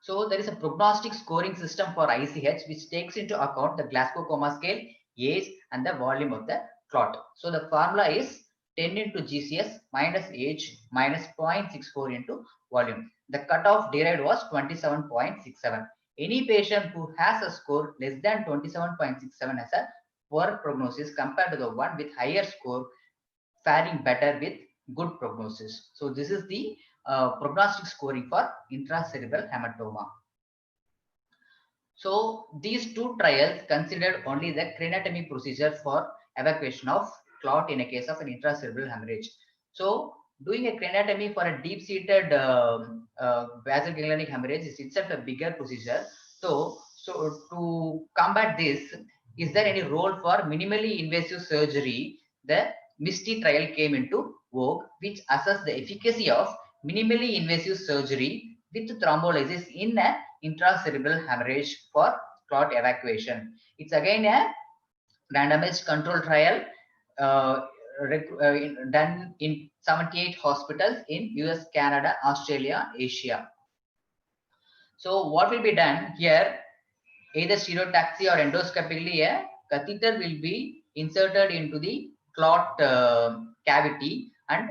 So there is a prognostic scoring system for ICH which takes into account the Glasgow Coma Scale, age, and the volume of the clot. So the formula is 10 into GCS minus age minus 0.64 into volume. The cutoff derived was 27.67. Any patient who has a score less than 27.67 has a poor prognosis compared to the one with higher score faring better with good prognosis. So this is the prognostic scoring for intracerebral hematoma. So these two trials considered only the craniotomy procedure for evacuation of clot in a case of an intracerebral hemorrhage. So doing a craniotomy for a deep-seated vasoganglionic hemorrhage is itself a bigger procedure. So to combat this, is there any role for minimally invasive surgery? The MISTY trial came into vogue, which assessed the efficacy of minimally invasive surgery with thrombolysis in a intracerebral hemorrhage for clot evacuation. It's again a randomized control trial done in 78 hospitals in US, Canada, Australia, Asia. So what will be done here? Either stereotaxy or endoscopically, a catheter will be inserted into the clot cavity, and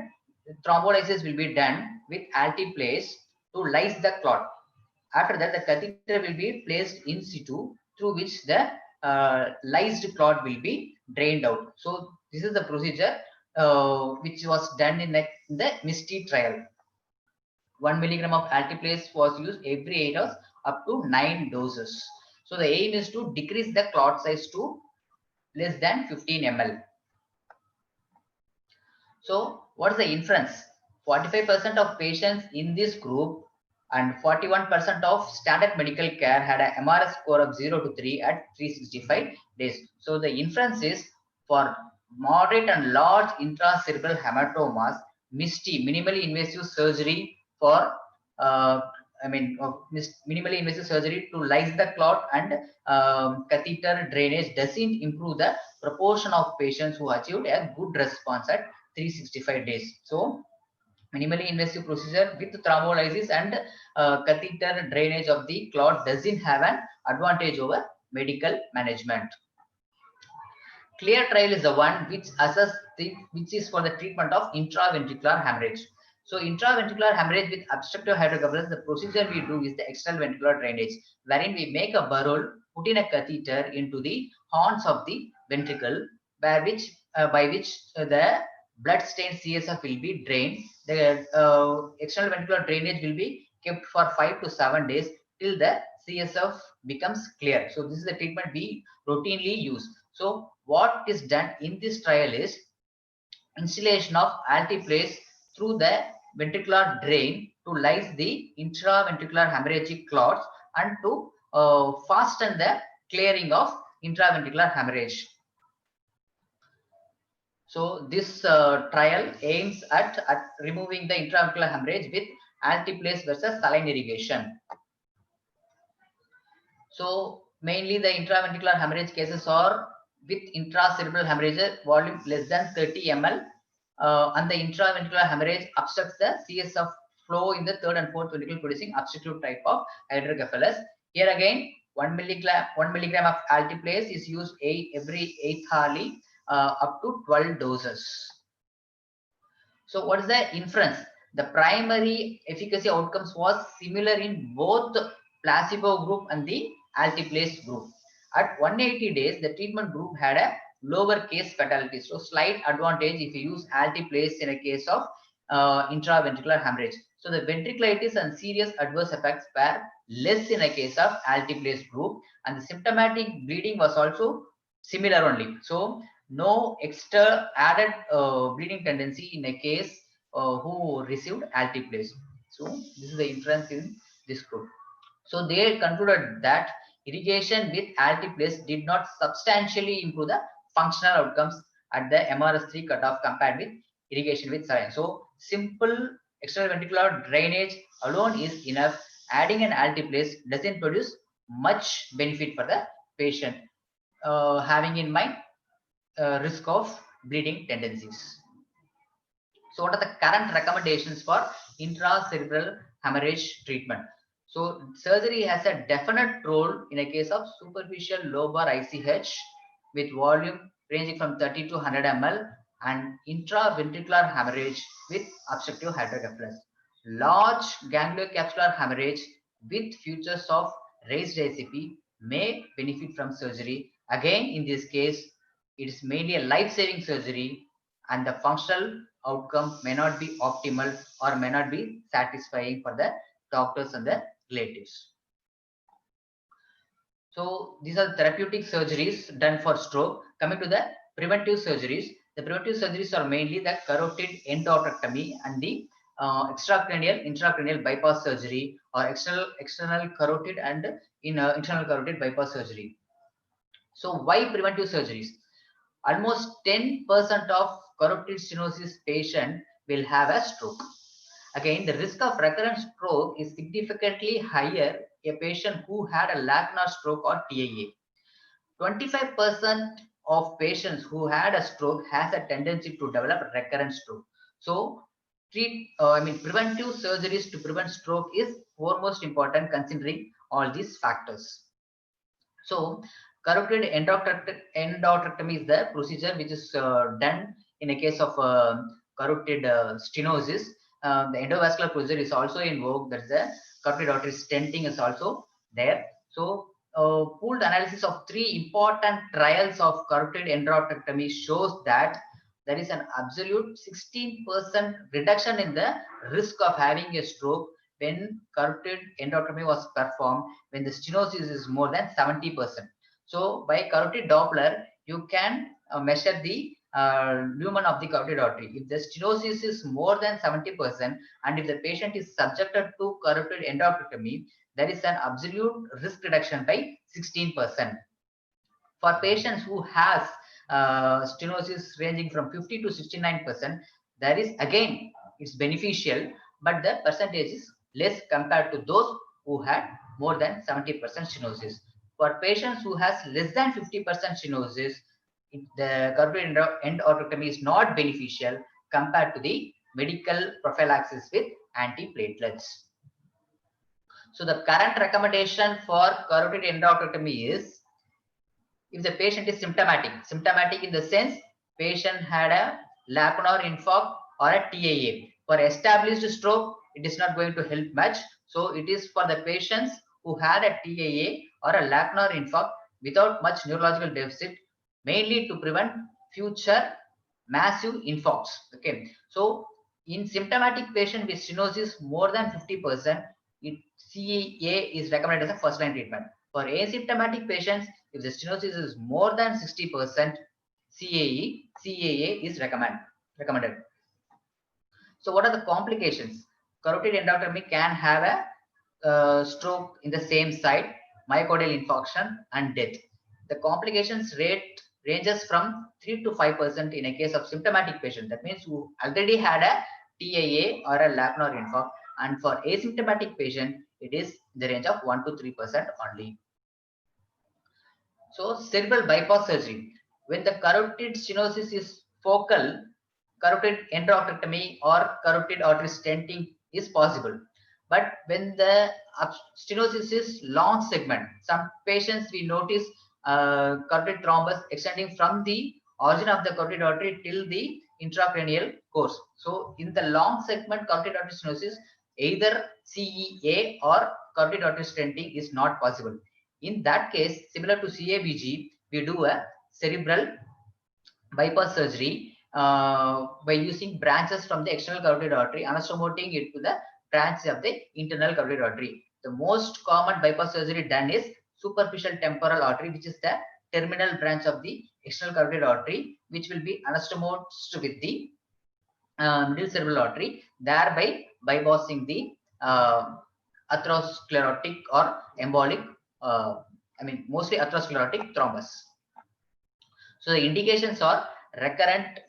thrombolysis will be done with altiplase to lyse the clot. After that, the catheter will be placed in situ, through which the lysed clot will be drained out. So this is the procedure which was done in the MISTY trial. 1 milligram of altiplase was used every 8 hours up to 9 doses. So the aim is to decrease the clot size to less than 15 ml. So what is the inference? 45% of patients in this group and 41% of standard medical care had a MRS score of 0 to 3 at 365 days. So the inference is for moderate and large intracerebral hematomas, MISTY, minimally invasive surgery for minimally invasive surgery to lyse the clot and catheter drainage doesn't improve the proportion of patients who achieved a good response at 365 days. So minimally invasive procedure with thrombolysis and catheter drainage of the clot doesn't have an advantage over medical management. CLEAR trial is the one which which is for the treatment of intraventricular hemorrhage. So intraventricular hemorrhage with obstructive hydrocephalus, the procedure we do is the external ventricular drainage, wherein we make a burrow, put in a catheter into the horns of the ventricle, by which the blood-stained CSF will be drained. The external ventricular drainage will be kept for 5 to 7 days till the CSF becomes clear. So this is the treatment we routinely use. So what is done in this trial is installation of altiplase through the ventricular drain to lyse the intraventricular hemorrhagic clots and to fasten the clearing of intraventricular hemorrhage. So this trial aims at removing the intraventricular hemorrhage with altiplase versus saline irrigation. So mainly the intraventricular hemorrhage cases are with intracerebral hemorrhage volume less than 30 ml, and the intraventricular hemorrhage obstructs the CSF flow in the third and fourth ventricle, producing obstructive type of hydrocephalus. Here again, 1 milligram of altiplase is used every 8th hourly up to 12 doses. So what is the inference? The primary efficacy outcomes was similar in both placebo group and the altiplase group. At 180 days, the treatment group had a lower case fatality. So slight advantage if you use altiplase in a case of intraventricular hemorrhage. So the ventriculitis and serious adverse effects were less in a case of altiplase group, and the symptomatic bleeding was also similar only. So no extra added bleeding tendency in a case who received altiplase. So this is the inference in this group. So they concluded that irrigation with altiplase did not substantially improve the functional outcomes at the MRS3 cutoff compared with irrigation with saline. So simple external ventricular drainage alone is enough. Adding an altiplase doesn't produce much benefit for the patient, having in mind risk of bleeding tendencies. So what are the current recommendations for intracerebral hemorrhage treatment? So surgery has a definite role in a case of superficial lobar ICH with volume ranging from 30 to 100 ml and intraventricular hemorrhage with obstructive hydrocephalus. Large gangliocapsular hemorrhage with features of raised ICP may benefit from surgery. Again, in this case, it is mainly a life-saving surgery, and the functional outcome may not be optimal or may not be satisfying for the doctors and the relatives. So these are therapeutic surgeries done for stroke. Coming to the preventive surgeries, the preventive surgeries are mainly the carotid endarterectomy and the extracranial intracranial bypass surgery, or external carotid and internal carotid bypass surgery. So why preventive surgeries? Almost 10% of carotid stenosis patient will have a stroke. Again, the risk of recurrent stroke is significantly higher a patient who had a lacunar stroke or TIA. 25% of patients who had a stroke has a tendency to develop recurrent stroke. So preventive surgeries to prevent stroke is foremost important considering all these factors. So carotid endarterectomy is the procedure which is done in a case of carotid stenosis. The endovascular procedure is also in vogue. That's the carotid artery stenting is also there. So pooled analysis of 3 important trials of carotid endarterectomy shows that there is an absolute 16% reduction in the risk of having a stroke when carotid endarterectomy was performed when the stenosis is more than 70%. So by carotid Doppler, you can measure the lumen of the carotid artery. If the stenosis is more than 70% and if the patient is subjected to carotid endarterectomy, there is an absolute risk reduction by 16%. For patients who has stenosis ranging from 50 to 69%, there is again it's beneficial, but the percentage is less compared to those who had more than 70% stenosis. For patients who has less than 50% stenosis, the carotid endarterectomy is not beneficial compared to the medical prophylaxis with antiplatelets. So the current recommendation for carotid endarterectomy is if the patient is symptomatic in the sense patient had a lacunar infarct or a TIA. For established stroke, it is not going to help much. So it is for the patients who had a TIA or a lacunar infarct without much neurological deficit, mainly to prevent future massive infarcts. Okay. So in symptomatic patient with stenosis more than 50%, CAA is recommended as a first line treatment. For asymptomatic patients, if the stenosis is more than 60%, CAA is recommended. So what are the complications? Carotid endarterectomy can have a stroke in the same site, myocardial infarction and death. The complications rate ranges from 3 to 5% in a case of symptomatic patient. That means who already had a TIA or a lacunar infarct. And for asymptomatic patient, it is in the range of 1 to 3% only. So cerebral bypass surgery. When the carotid stenosis is focal, carotid endarterectomy or carotid artery stenting is possible. But when the stenosis is long segment, some patients we notice carotid thrombus extending from the origin of the carotid artery till the intracranial course. So in the long segment carotid artery stenosis, either CEA or carotid artery stenting is not possible. In that case, similar to CABG, we do a cerebral bypass surgery by using branches from the external carotid artery, anastomoting it to the branch of the internal carotid artery. The most common bypass surgery done is superficial temporal artery, which is the terminal branch of the external carotid artery, which will be anastomosed with the middle cerebral artery, thereby bypassing the atherosclerotic or embolic, mostly atherosclerotic thrombus. So the indications are recurrent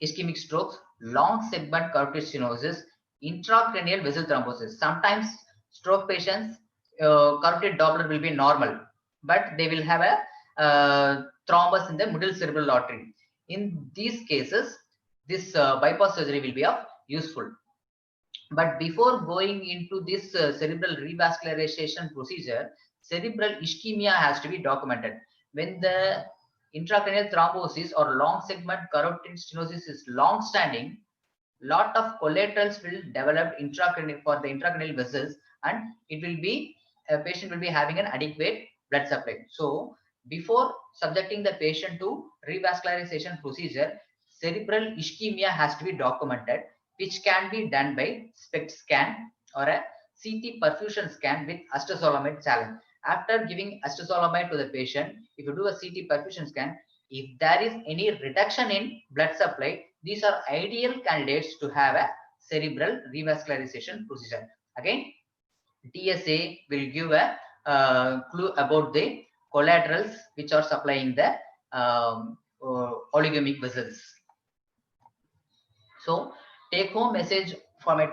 ischemic strokes, long segment carotid stenosis, intracranial vessel thrombosis. Sometimes stroke patients, carotid Doppler will be normal, but they will have a thrombus in the middle cerebral artery. In these cases, this bypass surgery will be of useful. But before going into this cerebral revascularization procedure, cerebral ischemia has to be documented. When the intracranial thrombosis or long segment carotid stenosis is long standing, lot of collaterals will develop intracranial for the intracranial vessels, and it will be a patient will be having an adequate blood supply. So before subjecting the patient to revascularization procedure, cerebral ischemia has to be documented, which can be done by SPECT scan or a CT perfusion scan with acetazolamide challenge. After giving acetazolamide to the patient, if you do a CT perfusion scan, if there is any reduction in blood supply, these are ideal candidates to have a cerebral revascularization procedure. Again, TSA will give a clue about the collaterals which are supplying the oligamic vessels. So, take home message for my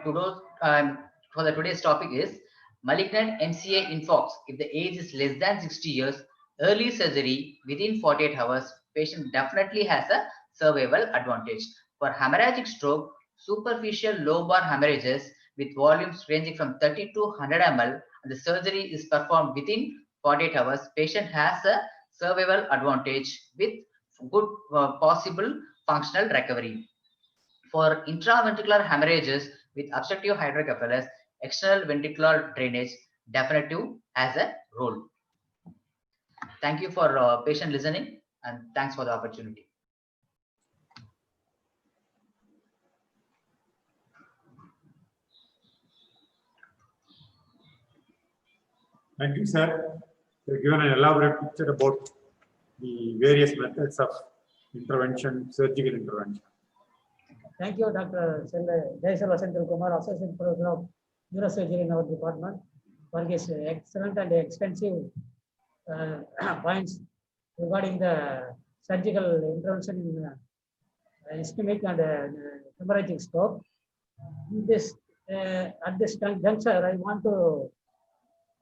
today's topic is malignant MCA infarcts. If the age is less than 60 years, early surgery within 48 hours, patient definitely has a survival advantage. For hemorrhagic stroke, superficial lobar hemorrhages with volumes ranging from 30 to 100 ml, and the surgery is performed within 48 hours, patient has a survival advantage with good possible functional recovery. For intraventricular hemorrhages with obstructive hydrocephalus, external ventricular drainage definitive has a role. Thank you for patient listening, and thanks for the opportunity. Thank you, sir. You've given an elaborate picture about the various methods of intervention, surgical intervention. Thank you, Dr. Jayaselva Senthilkumar, Associate Professor of Neurosurgery in our department, for his excellent and extensive points regarding the surgical intervention in ischemic and hemorrhagic stroke. At this juncture, I want to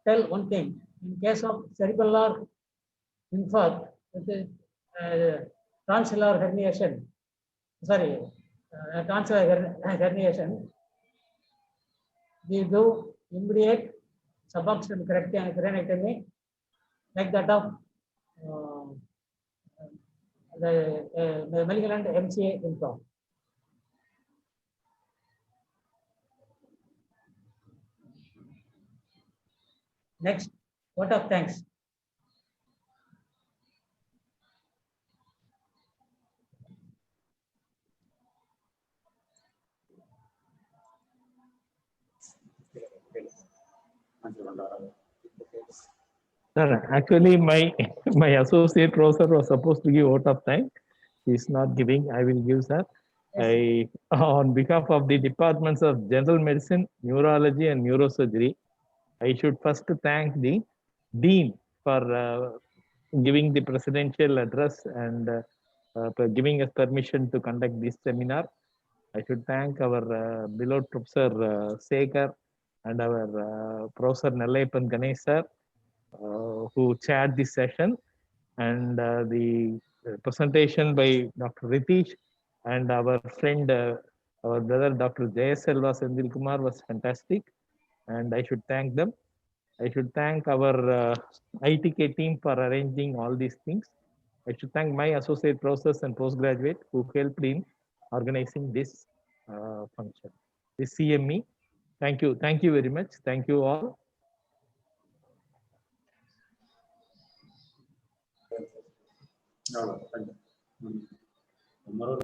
tell one thing. In case of cerebellar infarct, tonsillar herniation, tonsillar herniation, we do immediate suboptimal craniotomy like that of the malignant MCA infarct. Next, vote of thanks. Sir, actually, my associate professor was supposed to give vote of thanks. He's not giving. I will give, sir. I, on behalf of the departments of general medicine, neurology, and neurosurgery, I should first thank the dean for giving the presidential address and for giving us permission to conduct this seminar. I should thank our beloved Professor Sekhar and our Professor Nellaipan Ganesh sir, who chaired this session, and the presentation by Dr. Ritish and our friend, our brother Dr. Jayaselva Senthilkumar was fantastic, and I should thank them. I should thank our ITK team for arranging all these things. I should thank my associate professors and postgraduate who helped in organizing this function, this CME. Thank you very much. Thank you all. No, thank you. Tomorrow,